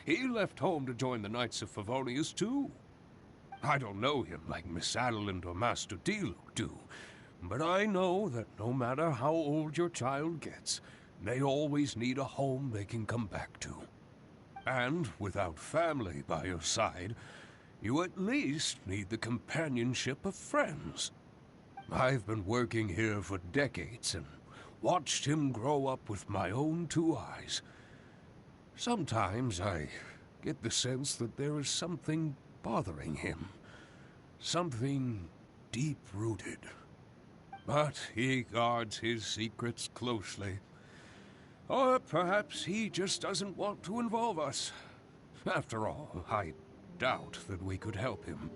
He left home to join the Knights of Favonius, too. I don't know him like Miss Adeline or Master Diluc do, but I know that no matter how old your child gets, they always need a home they can come back to. And without family by your side, you at least need the companionship of friends. I've been working here for decades and watched him grow up with my own two eyes. Sometimes I get the sense that there is something bothering him. Something deep-rooted. But he guards his secrets closely. Or perhaps he just doesn't want to involve us. After all, I doubt that we could help him.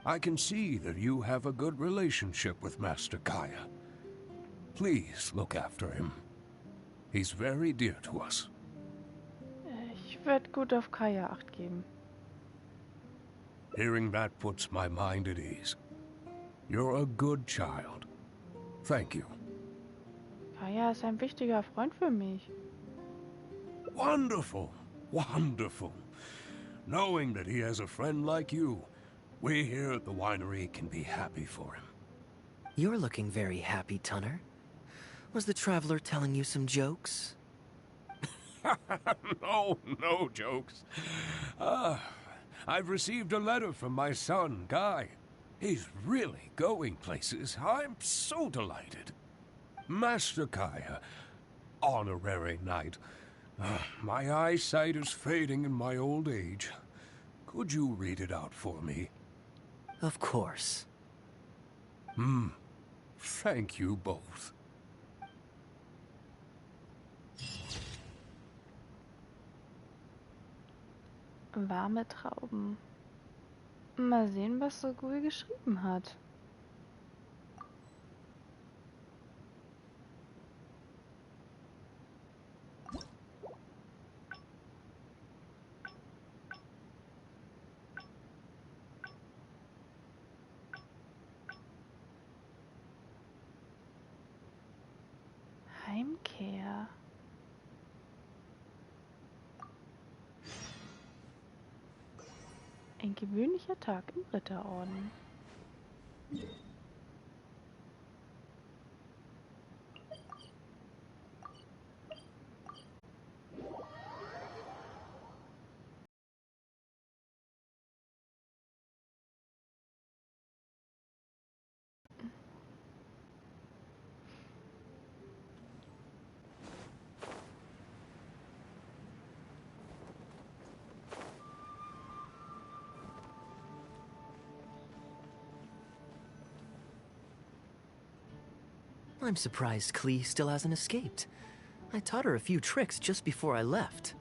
I can see that you have a good relationship with Master Kaya. Please look after him. He's very dear to us. Ich werde gut auf Kaya Acht geben. Hearing that puts my mind at ease. You're a good child. Thank you. Kaya ist ein wichtiger Freund für mich. Wonderful, wonderful. Knowing that he has a friend like you, we here at the winery can be happy for him. You're looking very happy, Tunner. Was the traveler telling you some jokes? No jokes. I've received a letter from my son, Guy. He's really going places. I'm so delighted. Master Kaya, honorary knight. My eyesight is fading in my old age. Could you read it out for me? Of course. Thank you both. Warme Trauben. Mal sehen, was so Gui geschrieben hat. Heimkehr. Ein gewöhnlicher Tag im Ritterorden. I'm surprised Klee still hasn't escaped. I taught her a few tricks just before I left.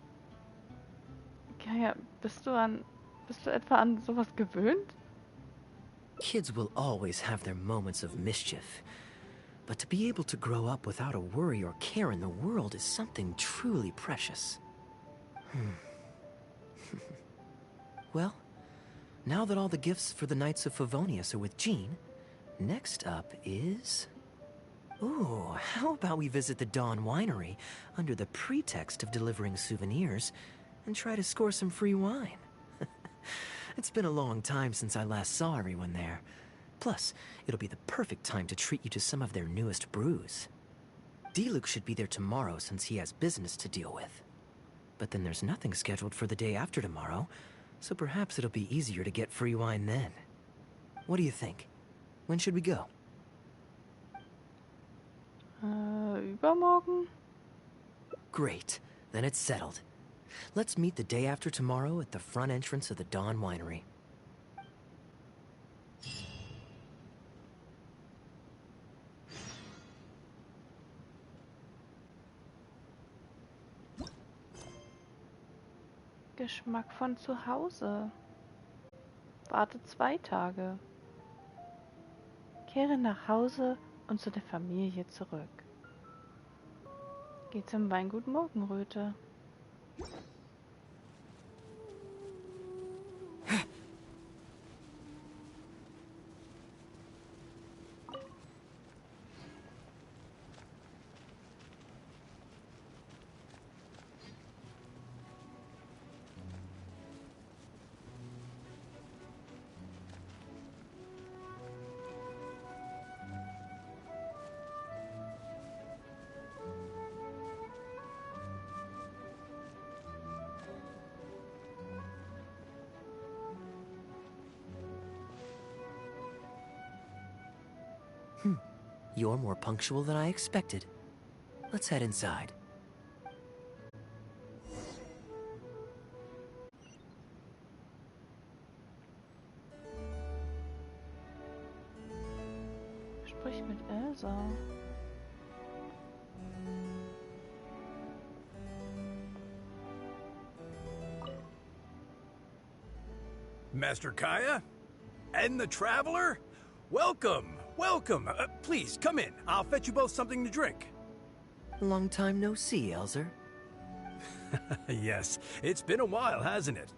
Kaya, bist du etwa an sowas gewöhnt? Kids will always have their moments of mischief. But to be able to grow up without a worry or care in the world is something truly precious. Well, now that all the gifts for the Knights of Favonius are with Jean, next up is... Ooh, how about we visit the Dawn Winery under the pretext of delivering souvenirs and try to score some free wine? It's been a long time since I last saw everyone there. Plus, it'll be the perfect time to treat you to some of their newest brews. Diluc should be there tomorrow since he has business to deal with. But then there's nothing scheduled for the day after tomorrow, so perhaps it'll be easier to get free wine then. What do you think? When should we go? Übermorgen? Great. Then it's settled. Let's meet the day after tomorrow at the front entrance of the Dawn Winery. Geschmack von zu Hause. Warte 2 Tage. Kehre nach Hause und zu der Familie zurück. Geh zum Weingut Morgenröte. You're more punctual than I expected. Let's head inside. Sprich mit Elsa. Master Kaya? And the Traveler? Welcome, welcome. Please, come in. I'll fetch you both something to drink. Long time no see, Elzer. Yes, it's been a while, hasn't it?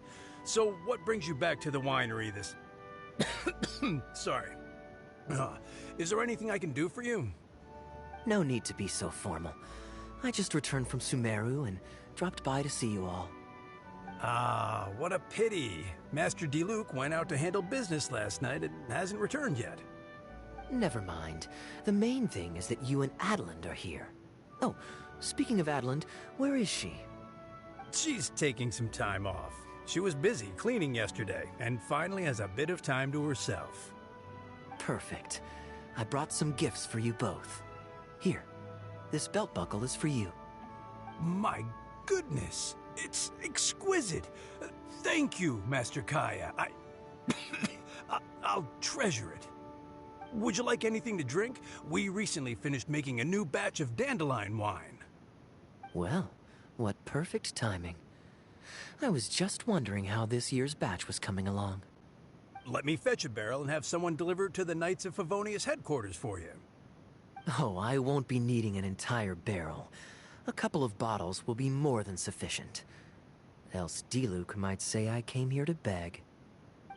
So, what brings you back to the winery this... Sorry. Is there anything I can do for you? No need to be so formal. I just returned from Sumeru and dropped by to see you all. Ah, what a pity. Master Diluc went out to handle business last night and hasn't returned yet. Never mind. The main thing is that you and Adeland are here. Oh, speaking of Adeland, where is she? She's taking some time off. She was busy cleaning yesterday and finally has a bit of time to herself. Perfect. I brought some gifts for you both. Here, this belt buckle is for you. My goodness, it's exquisite. Thank you, Master Kaya. I'll treasure it. Would you like anything to drink? We recently finished making a new batch of dandelion wine. Well, what perfect timing. I was just wondering how this year's batch was coming along. Let me fetch a barrel and have someone deliver it to the Knights of Favonius headquarters for you. Oh, I won't be needing an entire barrel. A couple of bottles will be more than sufficient. Else Diluc might say I came here to beg.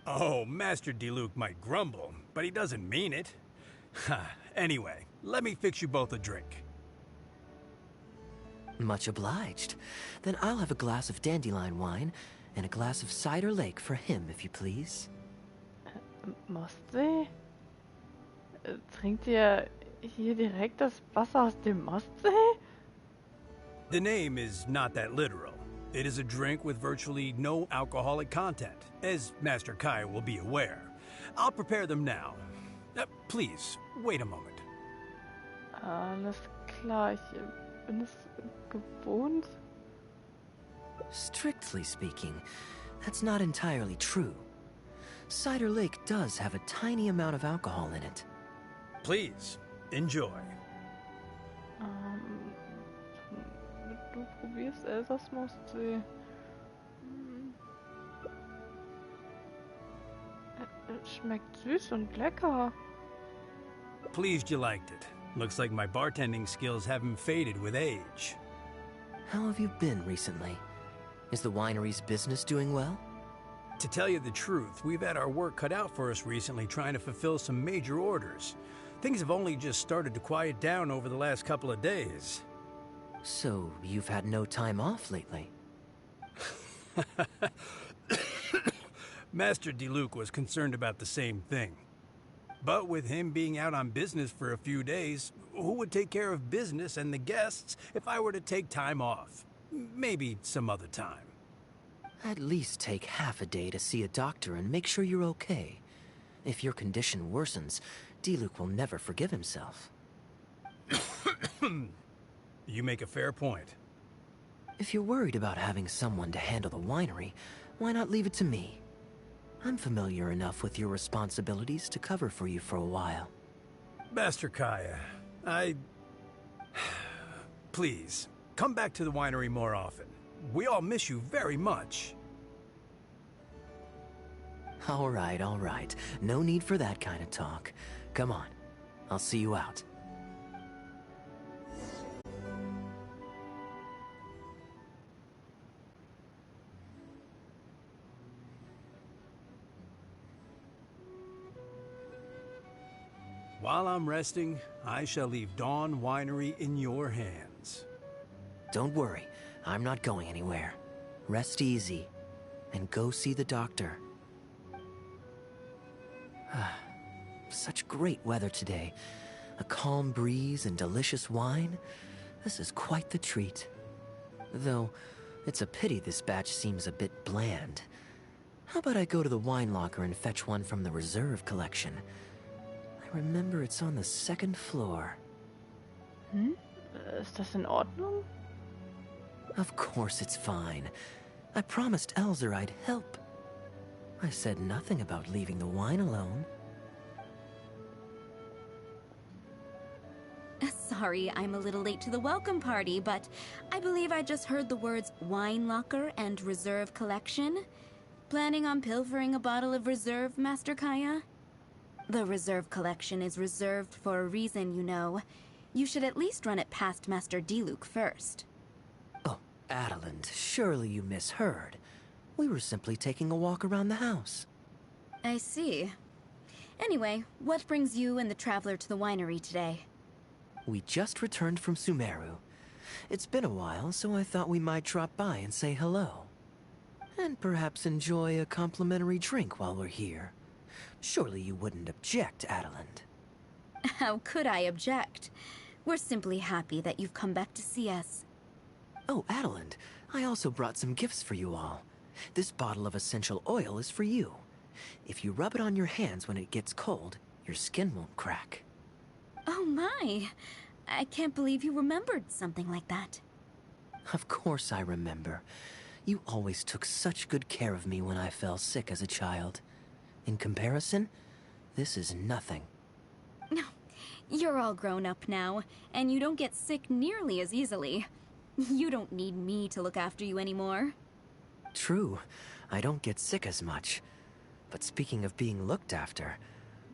Oh, Master Diluc might grumble, but he doesn't mean it. Anyway, let me fix you both a drink. Much obliged. Then I'll have a glass of dandelion wine and a glass of cider lake for him, if you please. Mostsee? Trinkt ihr hier direkt das Wasser aus dem Mostsee? The name is not that literal. It is a drink with virtually no alcoholic content, as Master Kai will be aware. I'll prepare them now. Please, wait a moment. Alles klar, ich bin es gewohnt. Strictly speaking, that's not entirely true. Cider Lake does have a tiny amount of alcohol in it. Please, enjoy. Du probierst Elsers Mostsee. Schmeckt süß und lecker. Pleased you liked it. Looks like my bartending skills haven't faded with age. How have you been recently? Is the winery's business doing well? To tell you the truth, we've had our work cut out for us recently trying to fulfill some major orders. Things have only just started to quiet down over the last couple of days. So, you've had no time off lately? Master Diluc was concerned about the same thing. But with him being out on business for a few days, who would take care of business and the guests if I were to take time off? Maybe some other time. At least take half a day to see a doctor and make sure you're okay. If your condition worsens, Diluc will never forgive himself. You make a fair point. If you're worried about having someone to handle the winery, why not leave it to me? I'm familiar enough with your responsibilities to cover for you for a while. Master Kaya, Please, come back to the winery more often. We all miss you very much. All right. No need for that kind of talk. Come on, I'll see you out. While I'm resting, I shall leave Dawn Winery in your hands. Don't worry, I'm not going anywhere. Rest easy, and go see the doctor. Such great weather today. A calm breeze and delicious wine. This is quite the treat. Though, it's a pity this batch seems a bit bland. How about I go to the wine locker and fetch one from the reserve collection? I remember it's on the second floor. Ist das in Ordnung? Of course it's fine. I promised Elzer I'd help. I said nothing about leaving the wine alone. Sorry, I'm a little late to the welcome party, but I believe I just heard the words wine locker and reserve collection. Planning on pilfering a bottle of reserve, Master Kaya? The reserve collection is reserved for a reason, you know. You should at least run it past Master Diluc first. Oh, Adeland, surely you misheard. We were simply taking a walk around the house. I see. Anyway, what brings you and the Traveler to the winery today? We just returned from Sumeru. It's been a while, so I thought we might drop by and say hello. And perhaps enjoy a complimentary drink while we're here. Surely you wouldn't object, Adeland. How could I object? We're simply happy that you've come back to see us. Oh, Adeland, I also brought some gifts for you all. This bottle of essential oil is for you. If you rub it on your hands when it gets cold, your skin won't crack. Oh my! I can't believe you remembered something like that. Of course I remember. You always took such good care of me when I fell sick as a child. In comparison, this is nothing. You're all grown up now, and you don't get sick nearly as easily. You don't need me to look after you anymore. True, I don't get sick as much. But speaking of being looked after,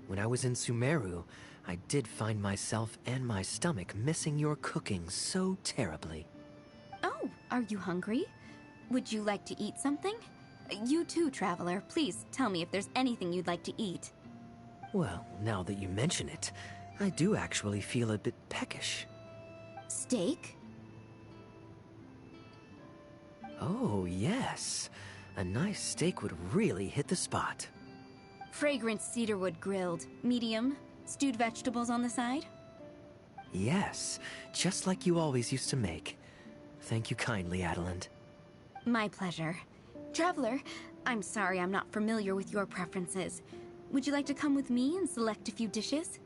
when I was in Sumeru, I did find myself and my stomach missing your cooking so terribly. Oh, are you hungry? Would you like to eat something? You too, Traveler. Please tell me if there's anything you'd like to eat. Well, now that you mention it, I do actually feel a bit peckish. Steak? Oh, yes. A nice steak would really hit the spot. Fragrant cedarwood grilled, medium, stewed vegetables on the side? Yes, just like you always used to make. Thank you kindly, Adeland. My pleasure. Traveler, I'm sorry I'm not familiar with your preferences. Would you like to come with me and select a few dishes?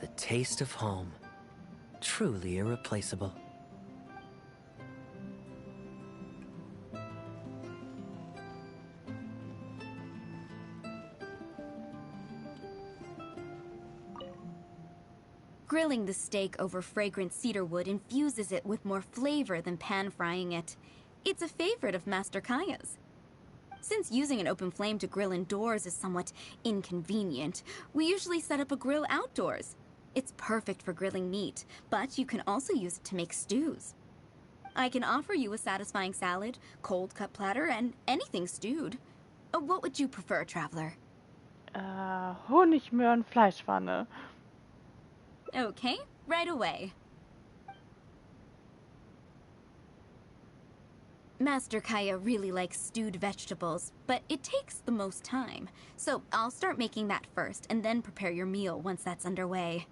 The taste of home. Truly irreplaceable. Grilling the steak over fragrant cedarwood infuses it with more flavor than pan-frying it. It's a favorite of Master Kaya's. Since using an open flame to grill indoors is somewhat inconvenient, we usually set up a grill outdoors. It's perfect for grilling meat, but you can also use it to make stews. I can offer you a satisfying salad, cold cut platter, and anything stewed. What would you prefer, Traveler? Honigmöhren-Fleischpfanne. Okay, right away. Master Kaya really likes stewed vegetables, but it takes the most time. So I'll start making that first, and then prepare your meal once that's underway.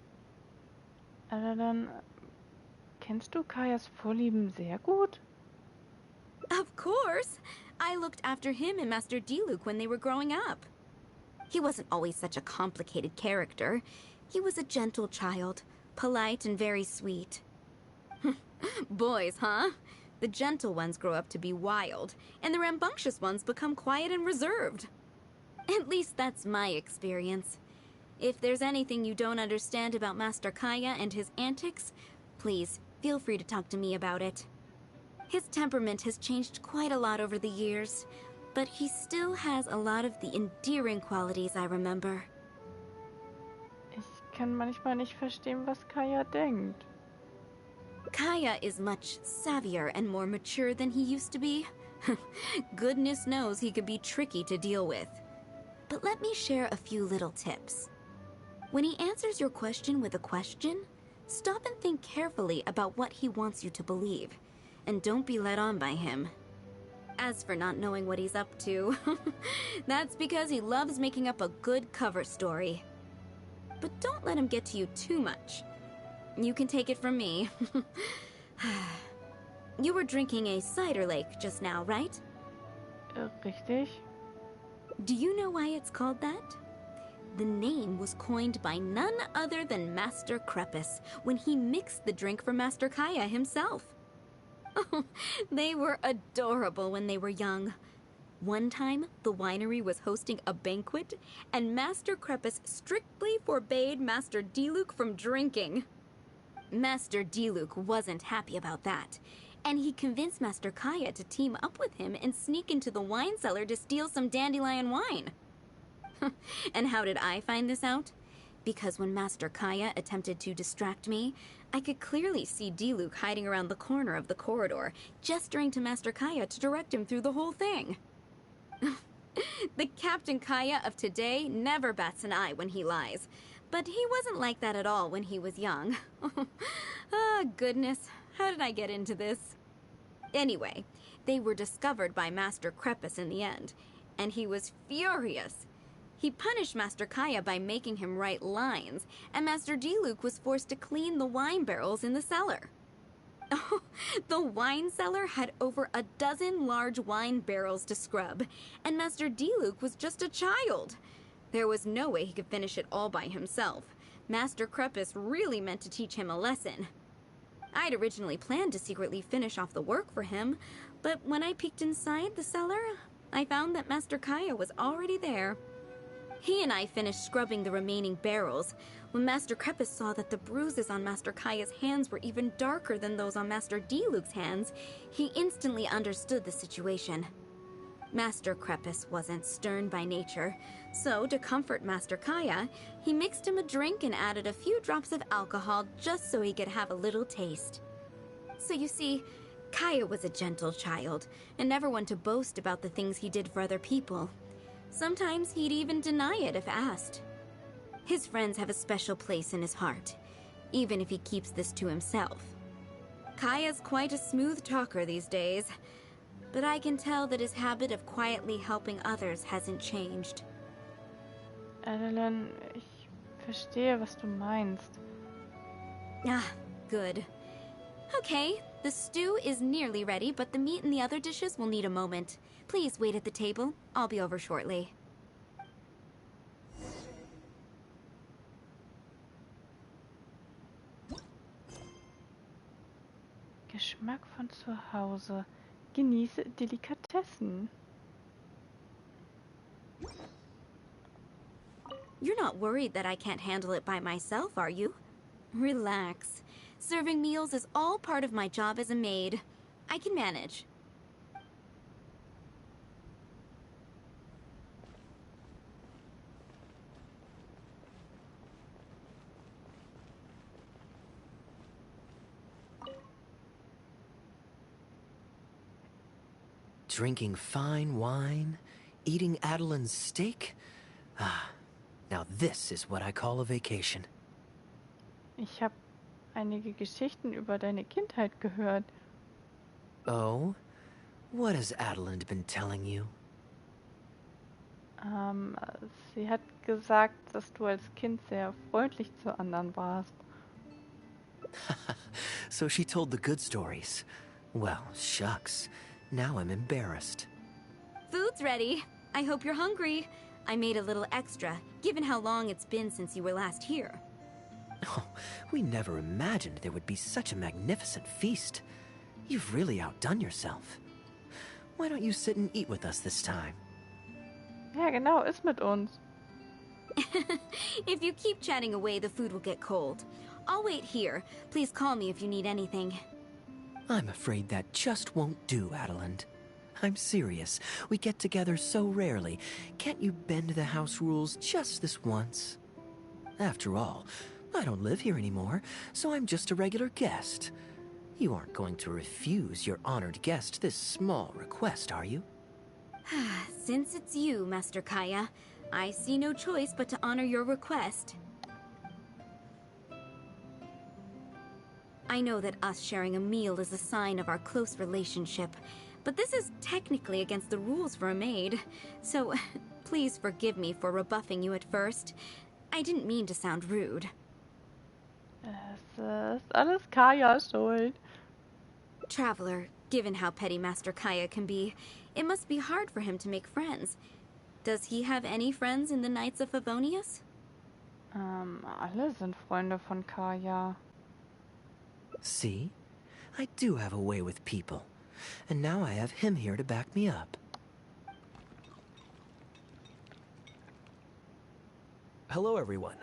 Dann kennst du Kayas Vorlieben sehr gut? Of course! I looked after him and Master Diluc when they were growing up. He wasn't always such a complicated character. He was a gentle child, polite and very sweet. Boys, huh? The gentle ones grow up to be wild, and the rambunctious ones become quiet and reserved. At least that's my experience. If there's anything you don't understand about Master Kaya and his antics, please feel free to talk to me about it. His temperament has changed quite a lot over the years, but he still has a lot of the endearing qualities I remember. Ich kann manchmal nicht verstehen, was Kaya denkt. Kaya is much savvier and more mature than he used to be. Goodness knows he could be tricky to deal with. But let me share a few little tips. When he answers your question with a question, stop and think carefully about what he wants you to believe, and don't be led on by him. As for not knowing what he's up to, that's because he loves making up a good cover story. But don't let him get to you too much. You can take it from me. You were drinking a cider lake just now, right? Richtig. Do you know why it's called that? The name was coined by none other than Master Crepus when he mixed the drink for Master Kaya himself. Oh, they were adorable when they were young. One time, the winery was hosting a banquet, and Master Krepus strictly forbade Master Diluc from drinking. Master Diluc wasn't happy about that, and he convinced Master Kaya to team up with him and sneak into the wine cellar to steal some dandelion wine. And how did I find this out? Because when Master Kaya attempted to distract me, I could clearly see Diluc hiding around the corner of the corridor, gesturing to Master Kaya to direct him through the whole thing. The Captain Kaya of today never bats an eye when he lies, but he wasn't like that at all when he was young. Ah, goodness, how did I get into this? Anyway, they were discovered by Master Krepus in the end, and he was furious. He punished Master Kaya by making him write lines, and Master Diluc was forced to clean the wine barrels in the cellar. Oh, the wine cellar had over a dozen large wine barrels to scrub, and Master Diluc was just a child. There was no way he could finish it all by himself. Master Krepus really meant to teach him a lesson. I'd originally planned to secretly finish off the work for him, but when I peeked inside the cellar, I found that Master Kaya was already there. He and I finished scrubbing the remaining barrels when Master Krepus saw that the bruises on Master Kaya's hands were even darker than those on Master Diluc's hands. He instantly understood the situation. Master Krepus wasn't stern by nature, so to comfort Master Kaya, he mixed him a drink and added a few drops of alcohol just so he could have a little taste. So you see, Kaya was a gentle child and never one to boast about the things he did for other people. Sometimes he'd even deny it if asked. His friends have a special place in his heart, even if he keeps this to himself. Kaya's quite a smooth talker these days, but I can tell that his habit of quietly helping others hasn't changed. Adeline, ich verstehe, was du meinst. Ah, good. Okay, the stew is nearly ready, but the meat and the other dishes will need a moment. Please wait at the table. I'll be over shortly. Geschmack von zu Hause. Genieße Delikatessen. You're not worried that I can't handle it by myself, are you? Relax. Serving meals is all part of my job as a maid. I can manage. Drinking fine wine, eating Adeline's steak? Ah, now this is what I call a vacation. Ich habe einige Geschichten über deine Kindheit gehört. Oh? What has Adeline been telling you? Sie hat gesagt, dass du als Kind sehr freundlich zu anderen warst. So she told the good stories. Well, shucks. Now I'm embarrassed. Food's ready. I hope you're hungry. I made a little extra, given how long it's been since you were last here. Oh, we never imagined there would be such a magnificent feast. You've really outdone yourself. Why don't you sit and eat with us this time? Ja, genau, iss mit uns. If you keep chatting away, the food will get cold. I'll wait here. Please call me if you need anything. I'm afraid that just won't do, Adeline. I'm serious. We get together so rarely. Can't you bend the house rules just this once? After all, I don't live here anymore, so I'm just a regular guest. You aren't going to refuse your honored guest this small request, are you? Since it's you, Master Kaya, I see no choice but to honor your request. I know that us sharing a meal is a sign of our close relationship, but this is technically against the rules for a maid, so please forgive me for rebuffing you at first. I didn't mean to sound rude. Es ist alles Kaya's Schuld. Traveler, given how petty Master Kaya can be, it must be hard for him to make friends. Does he have any friends in the Knights of Favonius? Alle sind Freunde von Kaya. See? I do have a way with people. And now I have him here to back me up. Hello, everyone.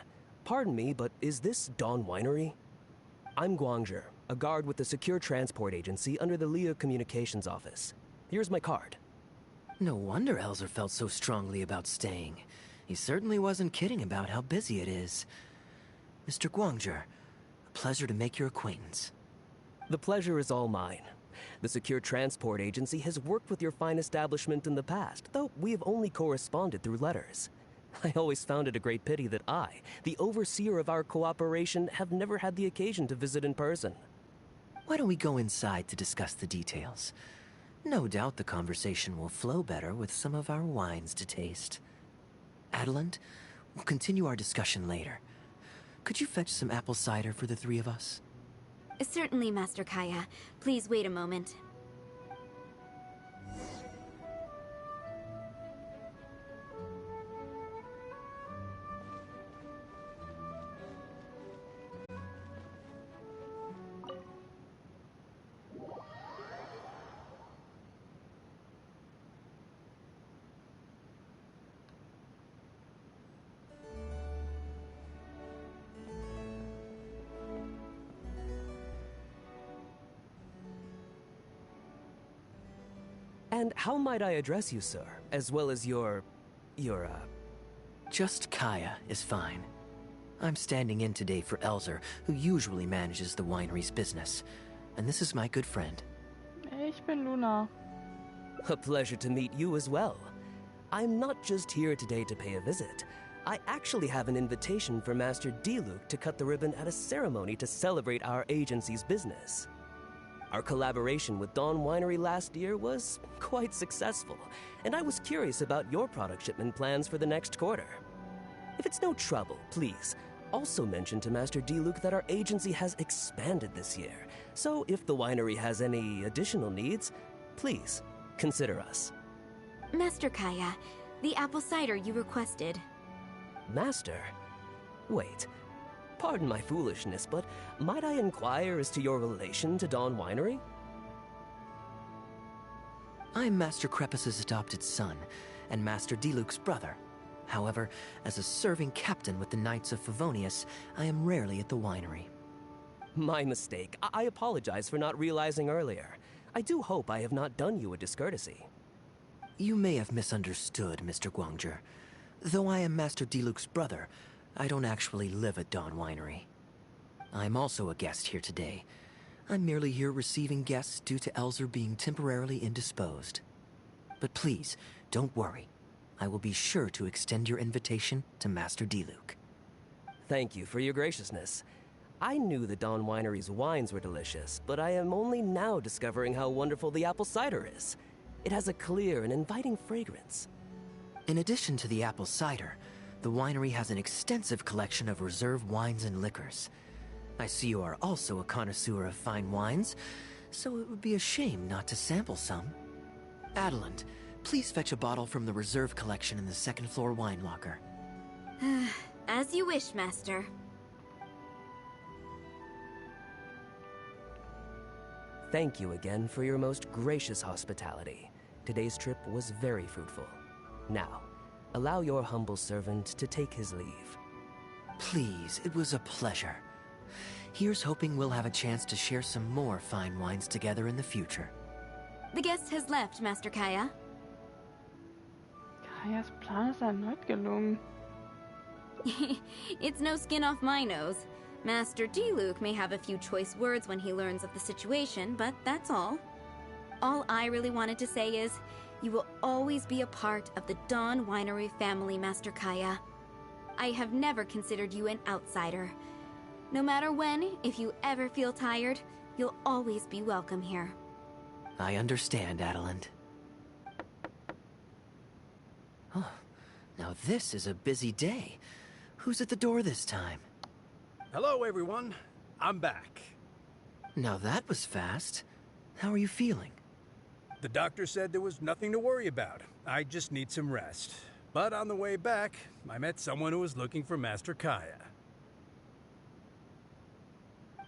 Pardon me, but is this Dawn Winery? I'm Guangzhi, a guard with the Secure Transport Agency under the Leo Communications Office. Here's my card. No wonder Elzer felt so strongly about staying. He certainly wasn't kidding about how busy it is. Mr. Guangzhi, a pleasure to make your acquaintance. The pleasure is all mine. The Secure Transport Agency has worked with your fine establishment in the past, though we have only corresponded through letters. I always found it a great pity that I, the overseer of our cooperation, have never had the occasion to visit in person. Why don't we go inside to discuss the details? No doubt the conversation will flow better with some of our wines to taste. Adelant, we'll continue our discussion later. Could you fetch some apple cider for the three of us? Certainly, Master Kaya. Please wait a moment. And how might I address you, sir, as well as your... Just Kaya is fine. I'm standing in today for Elzer, who usually manages the winery's business. And this is my good friend. Ich bin Luna. A pleasure to meet you as well. I'm not just here today to pay a visit. I actually have an invitation for Master Diluc to cut the ribbon at a ceremony to celebrate our agency's business. Our collaboration with Dawn Winery last year was quite successful, and I was curious about your product shipment plans for the next quarter. If it's no trouble, please, also mention to Master Diluc that our agency has expanded this year, so if the winery has any additional needs, please consider us. Master Kaya, the apple cider you requested. Master? Wait. Pardon my foolishness, but might I inquire as to your relation to Dawn Winery? I'm Master Krepus's adopted son, and Master Diluc's brother. However, as a serving captain with the Knights of Favonius, I am rarely at the winery. My mistake. I apologize for not realizing earlier. I do hope I have not done you a discourtesy. You may have misunderstood, Mr. Guangzhi. Though I am Master Diluc's brother, I don't actually live at Dawn Winery. I'm also a guest here today. I'm merely here receiving guests due to Elzer being temporarily indisposed. But please, don't worry. I will be sure to extend your invitation to Master Diluc. Thank you for your graciousness. I knew the Dawn Winery's wines were delicious, but I am only now discovering how wonderful the apple cider is. It has a clear and inviting fragrance. In addition to the apple cider, the winery has an extensive collection of reserve wines and liquors. I see you are also a connoisseur of fine wines, so it would be a shame not to sample some. Adelant, please fetch a bottle from the reserve collection in the second floor wine locker. As you wish, Master. Thank you again for your most gracious hospitality. Today's trip was very fruitful. Now, allow your humble servant to take his leave. Please, it was a pleasure. Here's hoping we'll have a chance to share some more fine wines together in the future. The guest has left, Master Kaya. Kajas Plan ist erneut gelungen. It's no skin off my nose. Master Diluc may have a few choice words when he learns of the situation, but that's all. All I really wanted to say is, you will always be a part of the Dawn Winery family, Master Kaya. I have never considered you an outsider. No matter when, if you ever feel tired, you'll always be welcome here. I understand, Adelant. Oh, now this is a busy day. Who's at the door this time? Hello, everyone. I'm back. Now that was fast. How are you feeling? The doctor said there was nothing to worry about. I just need some rest. But on the way back, I met someone who was looking for Master Kaya.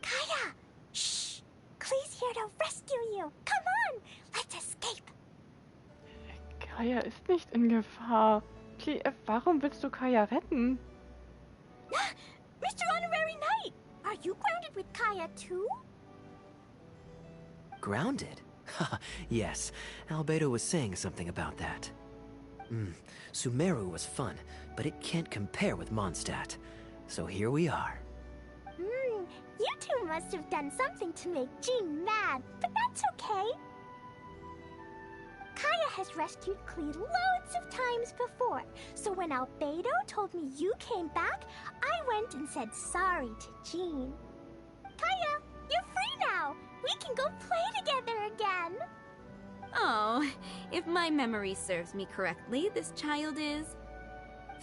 Kaya! Shh! Klee's here to rescue you. Come on! Let's escape. Kaya ist nicht in Gefahr. Klee, warum willst du Kaya retten? Kaya too? Grounded? Yes, Albedo was saying something about that. Sumeru was fun, but it can't compare with Mondstadt. So here we are. You two must have done something to make Jean mad, but that's okay. Kaya has rescued Klee loads of times before, so when Albedo told me you came back, I went and said sorry to Jean. Kaya, you're free now! We can go play together again! Oh, if my memory serves me correctly, this child is...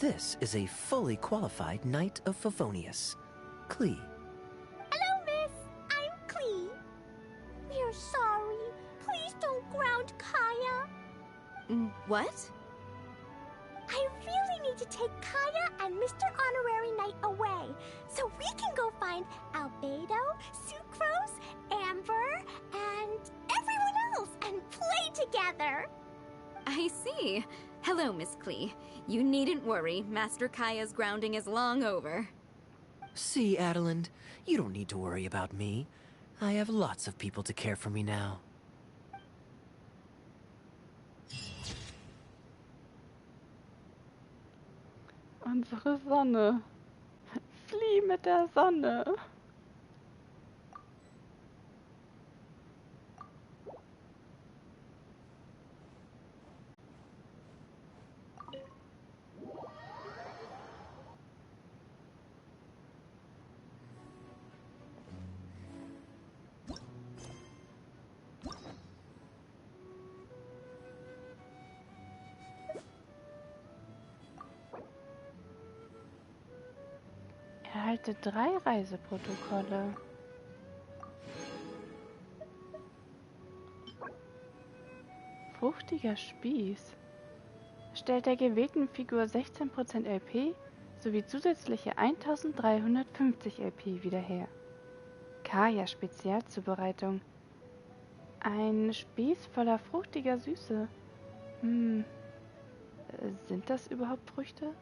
This is a fully qualified Knight of Favonius, Klee. Hello, miss. I'm Klee. We're sorry. Please don't ground Kaya. What? I really need to take Kaya and Mr. Honorary Knight away, so we can go find Albedo, Sucrose, Amber, and everyone else and play together. I see. Hello, Miss Klee. You needn't worry. Master Kaya's grounding is long over. See, Adeland, you don't need to worry about me. I have lots of people to care for me now. Unsere Sonne. Flieh mit der Sonne. Erhalte 3 Reiseprotokolle. Fruchtiger Spieß. Stellt der gewählten Figur 16% LP sowie zusätzliche 1350 LP wieder her. Kaya Spezialzubereitung. Ein Spieß voller fruchtiger Süße. Sind das überhaupt Früchte?